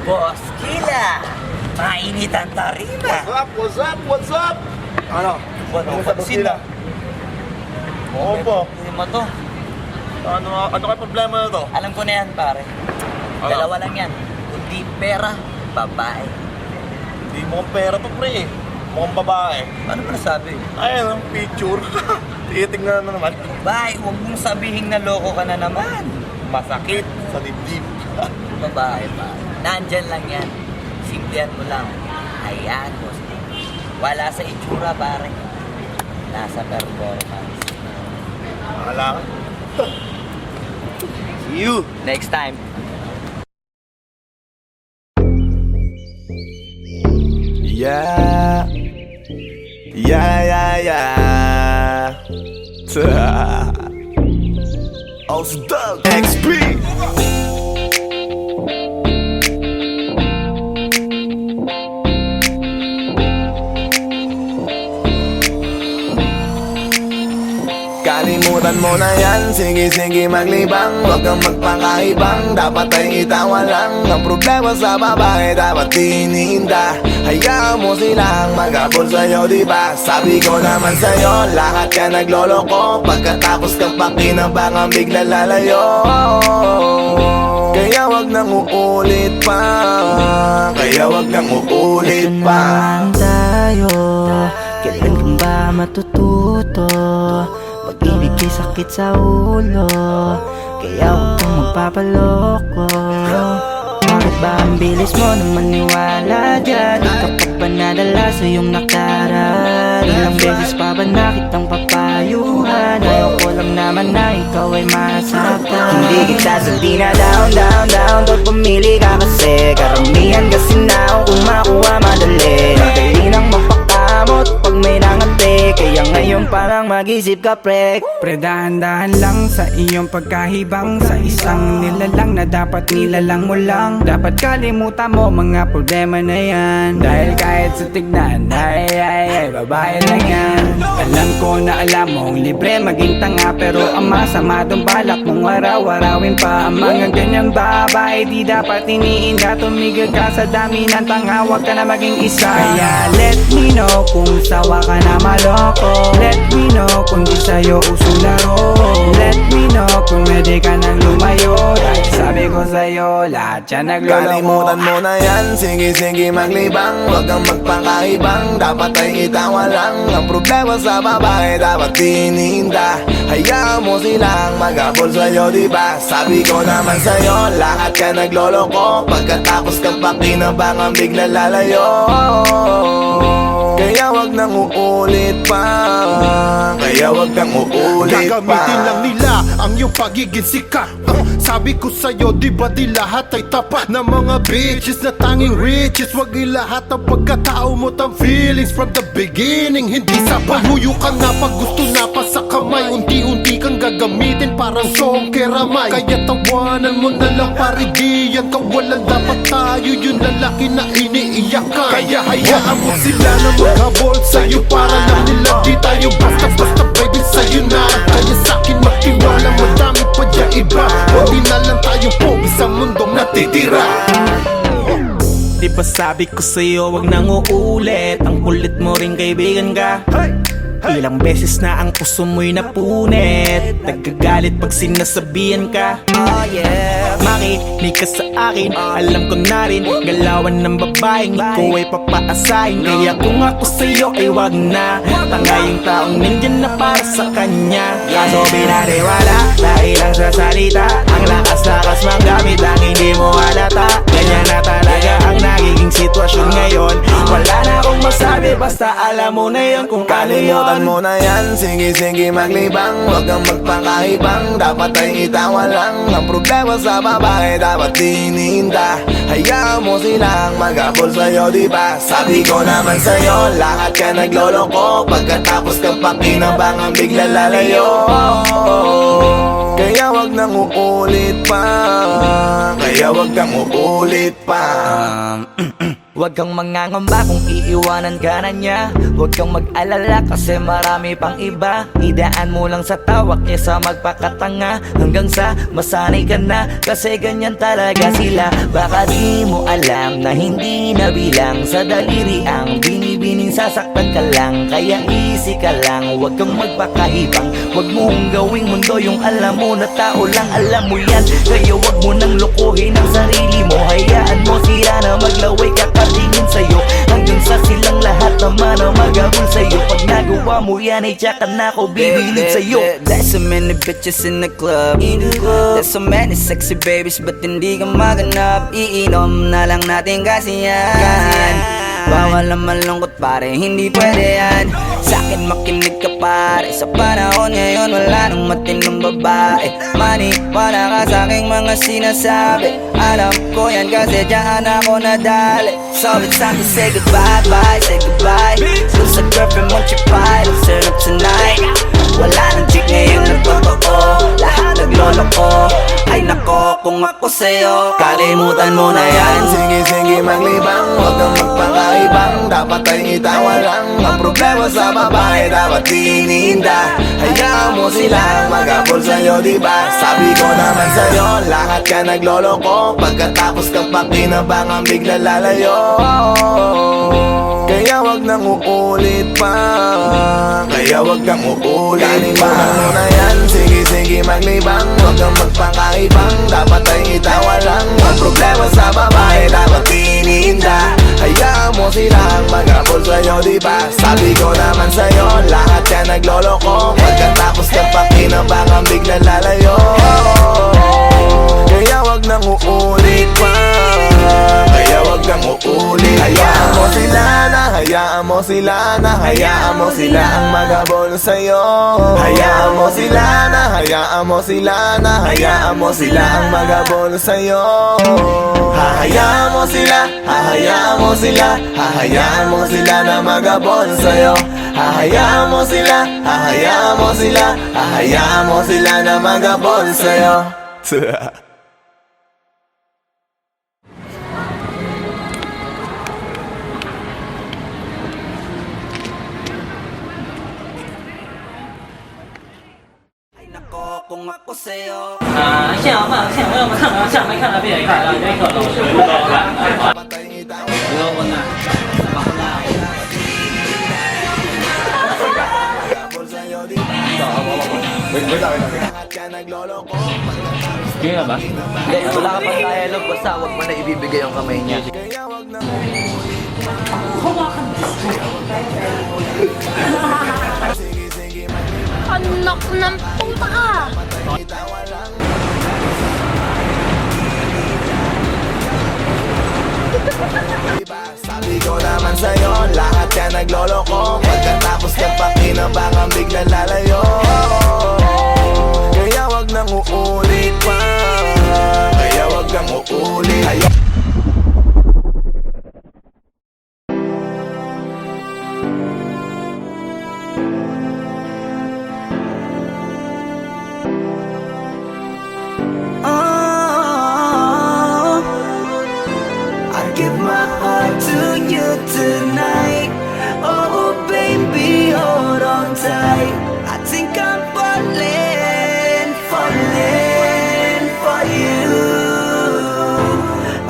Boss Kila, mainit ang tarima. What's up? Ano? Ano pansin na? Oo po. Hindi mo to. Ano kayo problema na to? Alam ko na yan, pare. Ano? Dalawa lang yan. Kundi pera, babae. Hindi mo kong pera to, pre. Mukhang babae. Ano ba nasabi? Ayun, ang picture. Titignan na naman. Babae, huwag mong sabihin na loko ka na naman. Masakit sa dibdib. Babae pa. Nandyan lang yan. Simplihan mo lang. Hayaan mo. Wala sa itsura, pare. Nasa performance. Wala ka. See you. Next time. Yeah. Osdog XP. Kalimutan mo na yan, sige maglibang. Huwag kang magpakaibang, dapat ay itawa lang. Ang problema sa babae, dapat tinihinda. Hayaan mo silang mag-abol sa'yo, diba? Sabi ko naman sa'yo, lahat ka nagloloko. Pagkatapos kang pakinabangan, bigla lalayo. Kaya wag nang uulit pa. Naman tayo, kailan kang ba matututo? Pag-ibig ay sakit sa ulo, kaya huwag kang magpapaloko. Bakit ba ang bilis mo na maniwala dyan? Di ka pa ba nadala sa iyong nakaraan? Ilang beses pa ba nakitang papayuhan? Ayoko lang naman na ikaw ay masaktan. Hindi kita sabi na down Pag pumili ka kasi karamihan kasi na kung makuha madali. Madali nang mapakamot pag may nangante. Kaya ngayon parang mag-isip ka, pre. Pre, dahan-dahan lang sa iyong pagkahibang. Sa isang nilalang na dapat nilalang mo lang. Dapat kalimutan mo mga problema na yan. Dahil kahit sa tignan, ay, babae lang yan. Alam ko na alam mong libre maging tanga, pero ang masama dong balak mong araw-arawin pa. Ang mga ganyang babae di dapat iniinda. Tumigil ka sa dami ng tanga, huwag ka na maging isa. Kaya let me know kung sawa ka na maloko. Let me know kung di sa'yo uso laro. Let me know kung pwede ka nang lumayo. Dahil sabi ko sa'yo, lahat yan nagloloko. Kalimutan mo na yan, sige maglibang. Huwag kang magpakaibang, dapat ay itawa lang. Ang problema sa babae, dapat tinihinda. Hayaan mo silang mag-abol sa'yo, diba? Sabi ko naman sa'yo, lahat ka nagloloko. Pagkatapos kang pakinabangan, bigla lalayo. Kaya wag nang uulit pa. Gagamitin lang nila ang iyong pagiging sikat. Sabi ko sa'yo, di ba di lahat ay tapat na mga bitches na tanging riches. Wag ilahat ang pagkatao mo tang feelings from the beginning. Hindi sapat, huyo ka na pag gusto na pa sa kamay. Unti-unti kang gagamitin parang song keramay. Kaya tawanan mo na lang pare, di yan kawalan. Dapat tayo yung lalaki na iniiyakan. Kaya hayaan mo sila na maghabol sa'yo. Para lang nila di tayo basta-basta baby sa'yo na. Kaya sa'kin magtiwala, madami pa dyan iba. Hindi na lang tayo pogi sa mundong natitira. Di ba sabi ko sa'yo, wag nang uulit. Ang kulit mo rin kaibigan ka. Ilang beses na ang puso mo'y napunit. Nagkagalit pag sinasabihan ka. Oh yeah. Makinig ka sa akin, alam ko na rin galawan ng babaeng ikaw ay papaasahin. Kaya kung ako sa'yo ay wag na. Tanga yung taong nandyan na para sa kanya. Kaso binariwala dahil lang sa salita. Ang lakas-lakas magamit ang hindi mo halata. Ganyan na talaga ang nagiging sitwasyon ngayon. Wala na akong masabi, basta alam mo na yun kung ano yun. Kalimutan mo na yan, sige maglibang. Huwag kang magpakaibang, dapat ay itawa lang. Ang problema sa babae, dapat tinihinda. Hayaan mo silang mag-abol sa'yo, diba? Sabi ko naman sa'yo, lahat ka nagloloko. Pagkatapos kang pakinabangan, bigla lalayo. Kaya wag nang uulit pa. Huwag kang mangangamba kung iiwanan ka na niya. Huwag kang mag-alala kasi marami pang iba. Idaan mo lang sa tawak niya sa magpakatanga, hanggang sa masanay ka na, kasi ganyan talaga sila. Baka di mo alam na hindi na bilang sa daliri ang binibining sasaktan ka lang. Kaya easy ka lang, huwag kang magpakahibang. Huwag mong gawing mundo yung alam mo na tao lang alam mo yan. Kaya huwag mo nang lokohin ang sarili mo. Hayaan mo sila na maglaway kakatingin sa'yo, hanggang sa silang lahat naman ang magagol sa'yo. Pag nagawa mo yan ay tsaka na ako bibilid sa'yo. There's so many bitches in the club. There's so many sexy babies, but hindi ka maganap. Iinom na lang natin kasi yan. Bawal na malungkot pare, hindi pwede yan. Sa'kin makinig ka pare, sa panahon ngayon wala nang matinong babae. Maniwala ka sa'king mga sinasabi, alam ko yan kasi dyan ako nadali. So it's time to say goodbye, bye, say goodbye. Dun sa girlfriend mo chipay, let's turn up tonight. Wala nang chick ngayon nagtotoo, lahat naglolo ko. Ay nako, kung ako sa'yo, kalimutan mo na yan. Sige, sige, maglibang, huwag kang magpakaibang. Dapat ay itawa lang, ang problema sa babae dapat iniinda. Hayaan mo sila mag-abol sa'yo, diba? Sabi ko naman sa'yo, lahat ka nagloloko. Pagkatapos kang pakinabangan, bigla lalayo. Kaya wag nang uulit pa, kaya wag nang uulit pa. Kalimutan mo na yan, sige, sige, maglibang. Huwag kang magpakaibang, dapat ay itawa lang. Ang problema sa babae dapat iniinda. Hayaan mo silang mag-abol sa'yo, diba? Sabi ko naman sa'yo, lahat yan nagloloko. Pagkatapos kang pakinabangan, bigla lalayo. Kaya wag nang uulit pa, kaya wag nang uulit. Hayaan mo sila na, hayaan mo sila na, hayaan mo sila ang mag-abol sa'yo. Hayaan mo sila na, hayaan mo sila na, hayaan mo sila ang mag-abol sa'yo. Hahayaan mo sila, hahayaan mo sila, hahayaan mo sila na mag-abol sa'yo. Hahayaan mo sila, hahayaan mo sila, hahayaan mo sila na mag-abol sa'yo. Kung ako sa'yo, 现在换，现在我们看看，下面看到别人看到这个老师，不要问呐。 Kaya ba? Hindi, wala ka pang dialogue, basta huwag mo na ibibigay ang kamay niya. Anak ng puta ka! Sabi ko naman sa'yo, lahat yan nagloloko. Pagkatapos kang pakinabangan, bigla lalayo. Kaya wag nang uulit pa, kaya wag nang uulit. give my heart to you tonight. Oh baby, hold on tight. I think I'm falling, falling for you.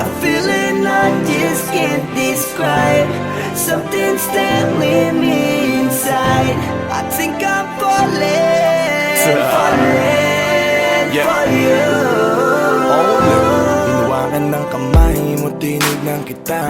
A feeling I just can't describe. Something's telling me inside. I think I'm falling, falling for you. Hinawakan ng kamay mo, tinignan kita.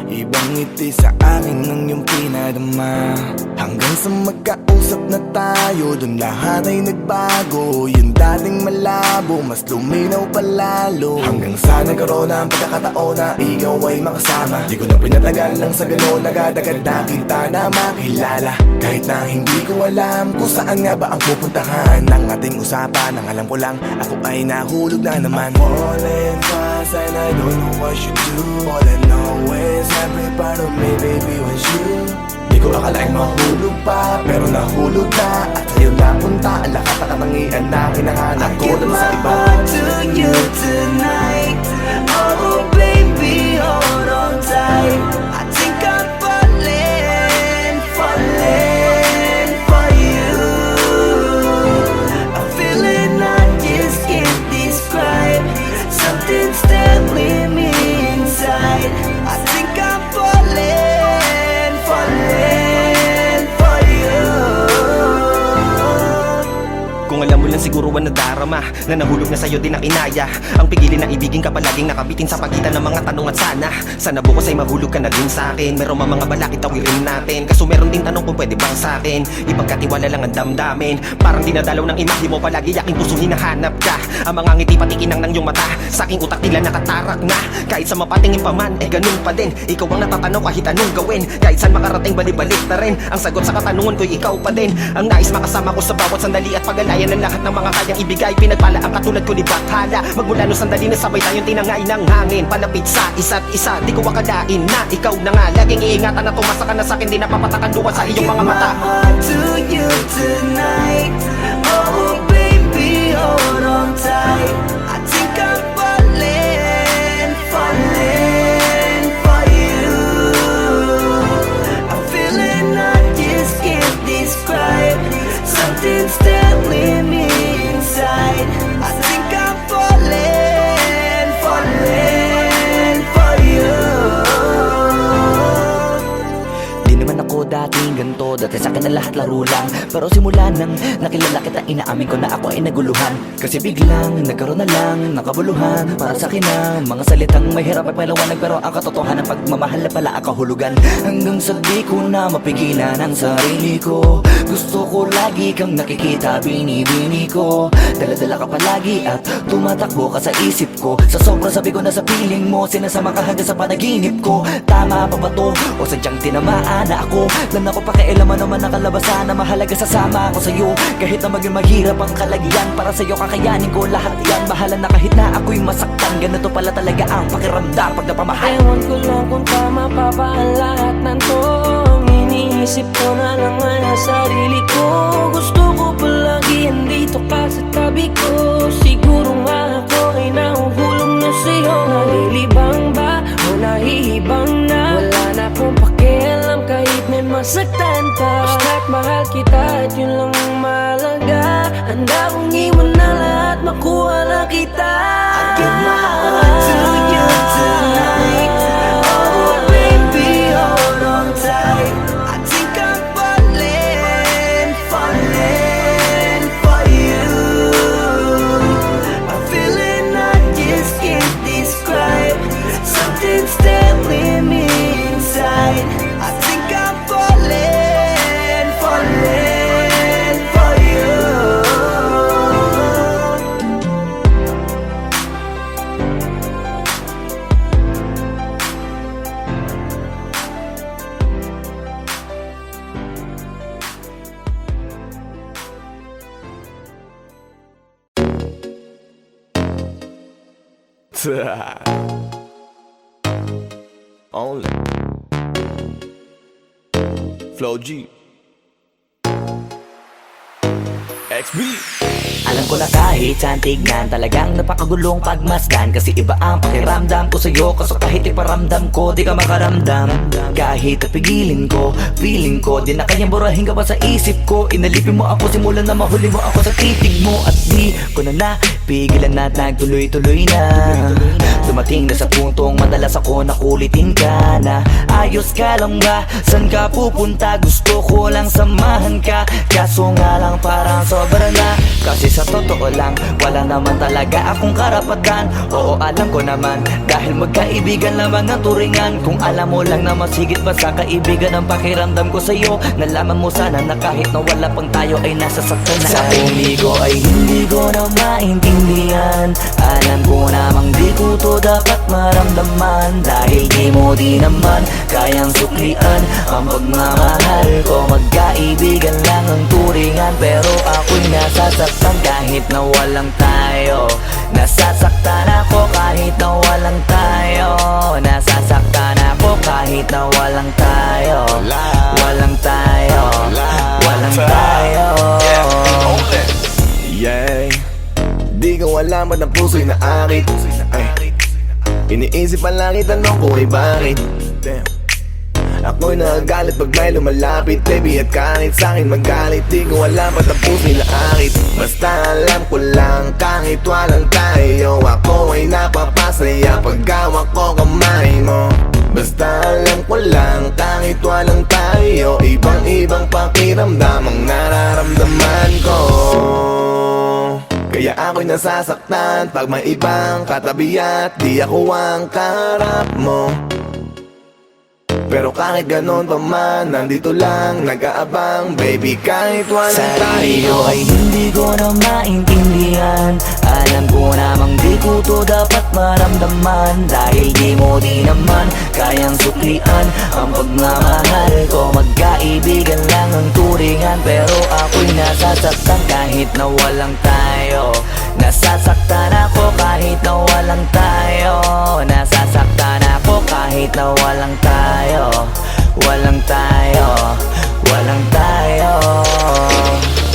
Ibang ngiti sa akin ng iyong pinadama. Hanggang sa magkausap na tayo, dun lahat ay nagbago. Yung dating malabo, mas luminaw palalo. Hanggang sa nagkaroon ang pagkakataon na ikaw ay makasama. Di ko na pinatagal lang sa gano'n, agad-agad na kita na makilala. Kahit na hindi ko alam kung saan nga ba ang pupuntahan ng ating usapan. Ang alam ko lang, ako ay nahulog na naman. I'm falling fast and I don't know what you do. All I know is every part of me, baby, was you. Di ko akalaing mahulog pa, pero nahulog na. At sa'yo napunta ang lahat na katangian na kinahanap ko dun sa iba. I give my heart to you tonight. Oh baby, hold on tight. nadarama na nahulog na sa'yo din ang inaya. Ang pigilin na ibigin ka palaging nakabitin sa pagitan ng mga tanong at sana bukas ay mahulog ka na din sa'kin. Meron mga balakid tawirin natin, kaso meron din tanong kung pwede bang sa'kin ipagkatiwala lang ang damdamin. Parang dinadalaw ng imahe mo, palagi aking puso hinahanap ka. Ang mga ngiti patikinang ng iyong mata, sa aking utak nila nakatarak na. Kahit sa mapatingin pa man, eh ganun pa din. Ikaw ang natatanaw kahit anong gawin. Kahit saan makarating balibalik na rin. Ang sagot sa katanungan ko'y ikaw pa din. Ang nais makasama ko sa bawat sandali at pag-alayan ng lahat ng mga kayang ibigay. Pinagpala ang katulad ko ni Bathala. Magmula nung sandali na sabay tayong tinangay ng hangin. Palapit sa isa't isa, di ko akalain na ikaw na nga. Laging iingatan na tumasa ka na sa'kin, di napapatakan duwa sa iyong mga mata. To you tonight, oh baby, hold on tight. I think I'm falling for you. I'm feeling I just can't describe. Something's telling me inside. I think I'm falling for you. Di naman ako dating ganito, dati sa'kin na lahat laro lang. Pero simula nang nakilala kita, inaamin ko na ako ay naguluhan. Kasi biglang nagkaroon na lang ng kabuluhan. Para sa'kin ang mga salitang may hirap ay paliwanag, pero ang katotohanan pagmamahal na pala ang kahulugan. Hanggang sa di ko na mapigilan ang sarili ko. Gusto ko lagi kang nakikita, binibini ko. Dala-dala ka palagi at tumatakbo ka sa isip ko. Sa sobrang sabi ko na sa piling mo, sinasama ka hanggang sa panaginip ko. Tama pa ba to? O sadyang tinamaan na ako? Lang ako pakialaman naman ang kalabasan na mahalaga sasama ako sa'yo. Kahit na maging maghirap ang kalagyan, para sa'yo kakayanin ko lahat yan. Bahala na kahit na ako'y masaktan, ganito pala talaga ang pakiramdam pag napamahal. Ewan ko lang kung tama pa ba ang lahat ng to. Iniisip ko na lang ang sarili ko. Gusto ko palagi andito ka sa tabi ko. Siguro nga ako ay nahuhulog na sa'yo. Nalilibang ba o nahihibang na? Wala na akong pakialam kahit may masaktan pa. Basta't mahal kita at yun lang ang mahalaga. Handa kong iwan na lahat, makuha lang kita. I give my heart to you tonight. Oh baby, hold on tight. I think I'm falling for you. I'm feeling I just can't describe. Something's telling me inside. I think I'm falling for you. Only Flow G XB. Alam ko na kahit saan tignan, talagang napakagulong pagmasdan. Kasi iba ang pakiramdam ko sa'yo, kaso kahit iparamdam ko, di ka makaramdam. Kahit napigilin ko, feeling ko, di na kayang burahin ka pa sa isip ko. Inalipin mo ako, simulan na mahuli mo ako sa titig mo. At di ko na napigilan na nagtuloy-tuloy na. Dumating na sa puntong madalas ako nakulitin ka na. Ayos ka lang ba? San ka pupunta? Gusto ko lang samahan ka. Kaso nga lang parang sobra na. Kasi sa totoo lang, wala naman talaga akong karapatan. Oo, alam ko naman, dahil magkaibigan lamang ang turingan. Kung alam mo lang na mas higit pa sa kaibigan ang pakiramdam ko sa'yo, nalaman mo sana na kahit na wala pang tayo ay nasasaktan na. Sa umigo ay hindi ko na maintindihan. Alam ko namang di ko to dapat maramdaman. Dahil di mo di naman kayang suklian ang pagmamahal ko. Magkaibigan lang ang turingan, pero ako'y nasasaktan kahit na walang tayo. Nasasaktan ako kahit na walang tayo. Nasasaktan ako kahit na walang tayo. Walang tayo. Walang tayo. Yeah. Di ko alam ba't ang puso'y naakit. Iniisip pa lang itanong ko ay bakit. Ako'y nagagalit pag may lumalapit, baby, at kahit sa'kin magalit. Di ko alam ba't ang puso'y naakit. Basta alam ko lang kahit walang tayo, ako ay napapasaya pag hawak ko kamay mo. Basta alam ko lang kahit walang tayo, ibang pakiramdam ang nararamdaman ko. Kaya ako'y nasasaktan pag may ibang katabi at di ako ang kaharap mo. Pero kahit ganon pa man, nandito lang nag-aabang, baby, kahit walang Sarili tayo. ko ay hindi ko na maintindihan. Alam ko namang di ko to dapat maramdaman, dahil di mo di naman kayang suklian ang pagmamahal ko. Magkaibigan lang ang turingan, pero ako'y nasasaktan kahit na walang tayo. Nasasaktan ako kahit na walang tayo. Nasasaktan ako kahit na walang tayo. Walang tayo, walang tayo.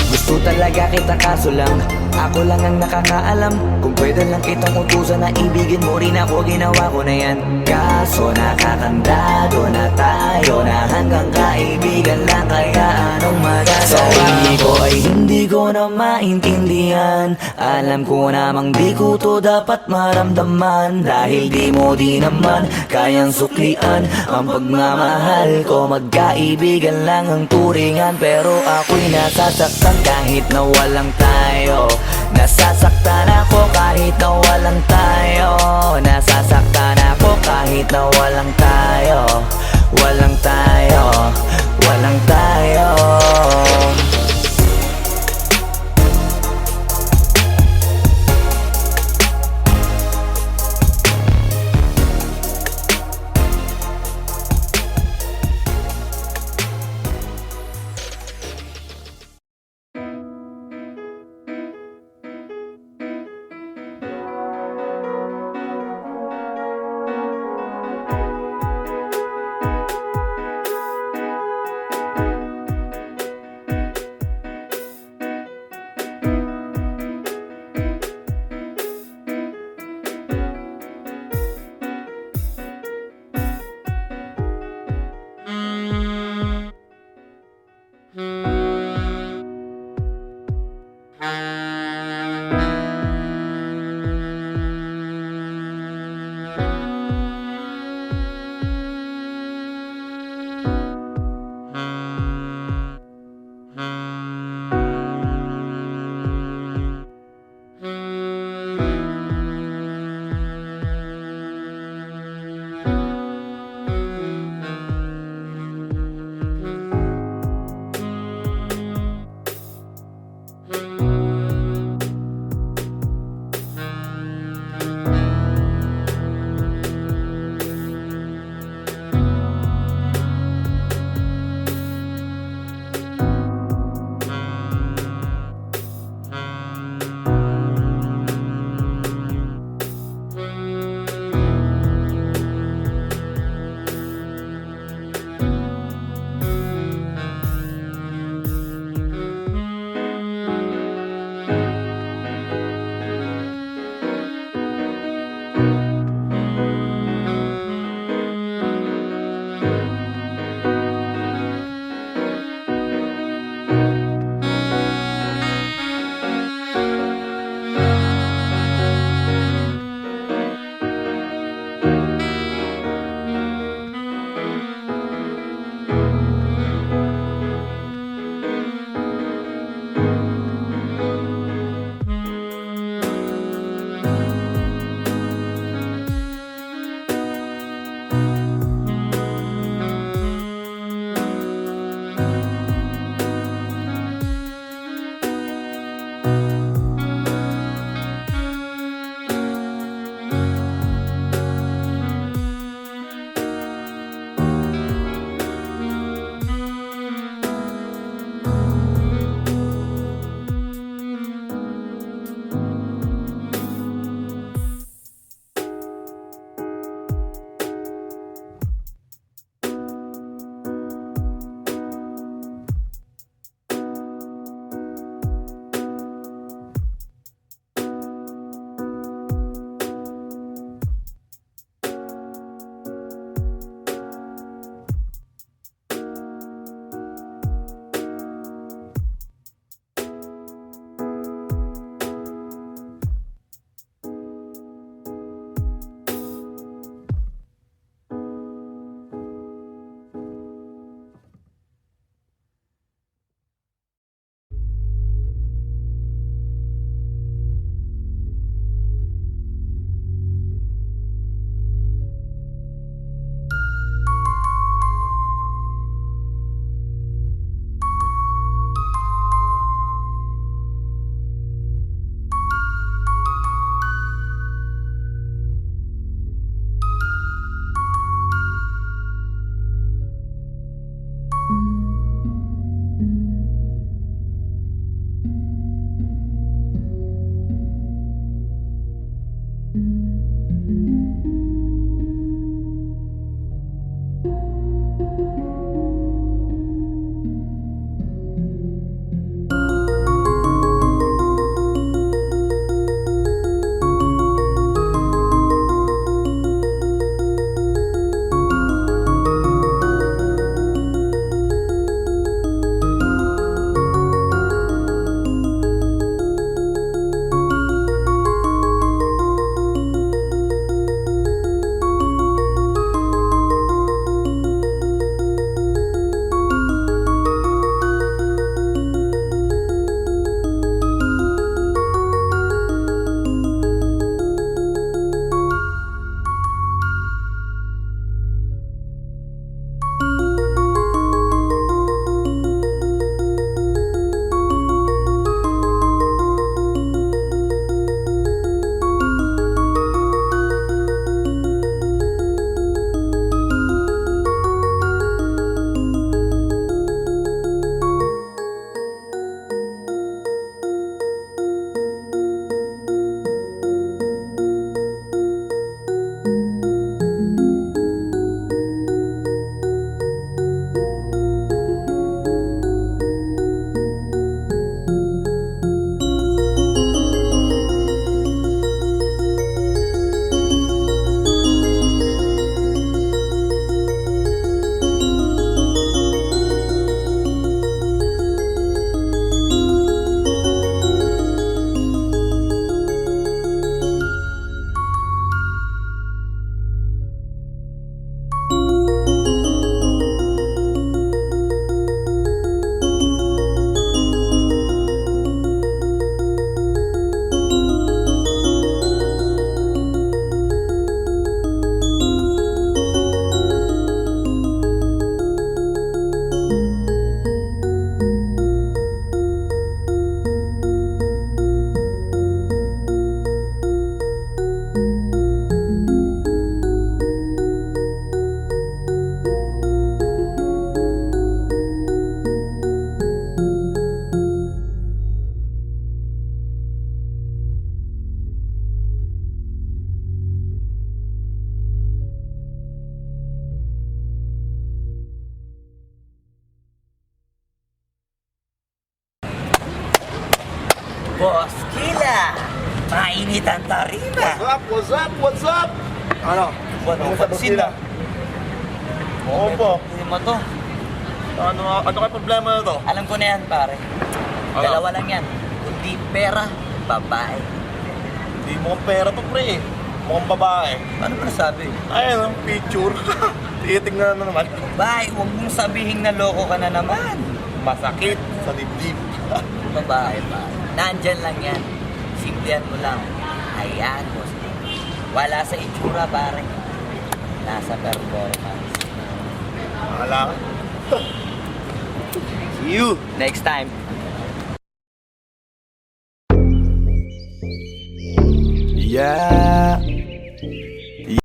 Gusto talaga kita kaso lang ako lang ang nakakaalam. Kung pwede lang kitang utusan na ibigin mo rin ako, ginawa ko na yan. Kaso nakakandado na tayo na hanggang kaibigan lang, kaya anong magagawa? Sarili ko ay hindi ko na maintindihan. Alam ko namang di ko to dapat maramdaman, dahil di mo di naman kayang suklian ang pagmamahal ko. Magkaibigan lang ang turingan, pero ako'y nasasaktan kahit na walang tayo. Nasasaktan ako kahit na walang tayo. Nasasaktan ako kahit na walang tayo. Walang tayo, walang tayo. Boss Kila, mainit ang tarima. What's up? Ano? Ano pansin na? Oo po. Hindi mo to. Ano kayo problema na to? Alam ko na yan, pare. Ano? Dalawa lang yan. Kundi pera, babae. Hindi mo pera to, pre. Mukhang babae. Ano ba nasabi? Ayun, ang picture. Titingnan na naman. Bay, huwag mong sabihin na loko ka na naman. Masakit sa dibdib. Babae, pare. Nandyan lang yan. Simplihan mo lang. Hayaan mo. Wala sa itsura, pare. Nasa performance. Wala ka. See you next time. Yeah.